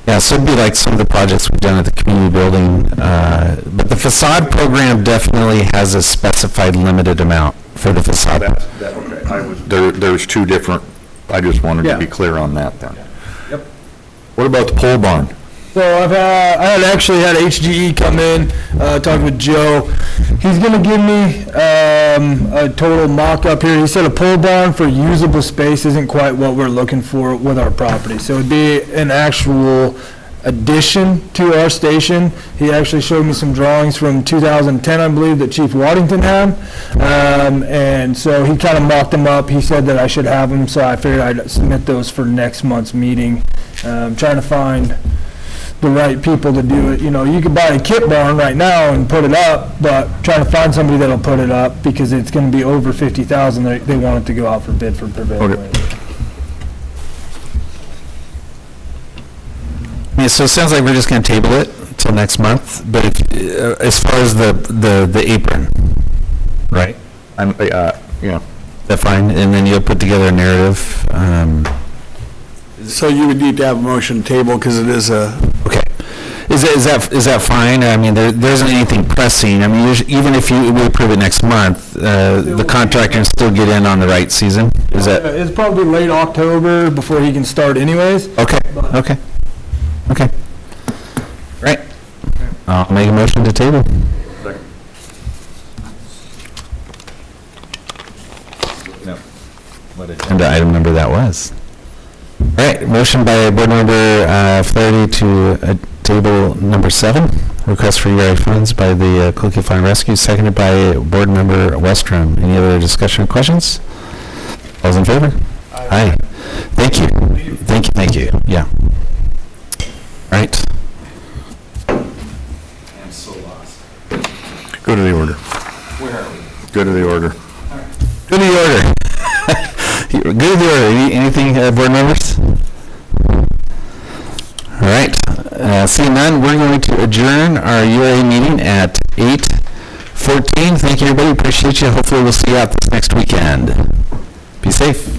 Yeah, so it'd be like some of the projects we've done at the community building, but the facade program definitely has a specified limited amount for the facade. There's 2 different, I just wanted to be clear on that then. Yep. What about the pole barn? So I had actually had HGE come in, talk with Joe. He's gonna give me a total mock-up here. He said a pole barn for usable space isn't quite what we're looking for with our property. So it'd be an actual addition to our station. He actually showed me some drawings from 2010, I believe, that Chief Waddington had. And so he kind of mocked them up. He said that I should have them, so I figured I'd submit those for next month's meeting. Trying to find the right people to do it. You could buy a kit barn right now and put it up, but trying to find somebody that'll put it up because it's going to be over 50,000. They want it to go out for bid for prevailing wage. Yeah, so it sounds like we're just going to table it until next month, but as far as the apron, right? Yeah. That's fine, and then you'll put together a narrative. So you would need to have a motion table because it is a. Okay. Is that fine? There isn't anything pressing. Even if we approve it next month, the contractor can still get in on the right season? Is that? It's probably late October before he can start anyways. Okay. Right. I'll make a motion to table. What agenda item number that was? All right, motion by board member Flaherty to table number 7, request for URA funds by the Coquille Fire and Rescue, seconded by board member Westrom. Any other discussion or questions? All those in favor? Aye. Thank you. Yeah. All right. I'm so lost. Go to the order. Where are we? Go to the order. Go to the order. Good or anything, board members? All right, seeing none, we're going to adjourn our URA meeting at 8:14. Thank you, everybody, appreciate you. Hopefully we'll see you out this next weekend. Be safe.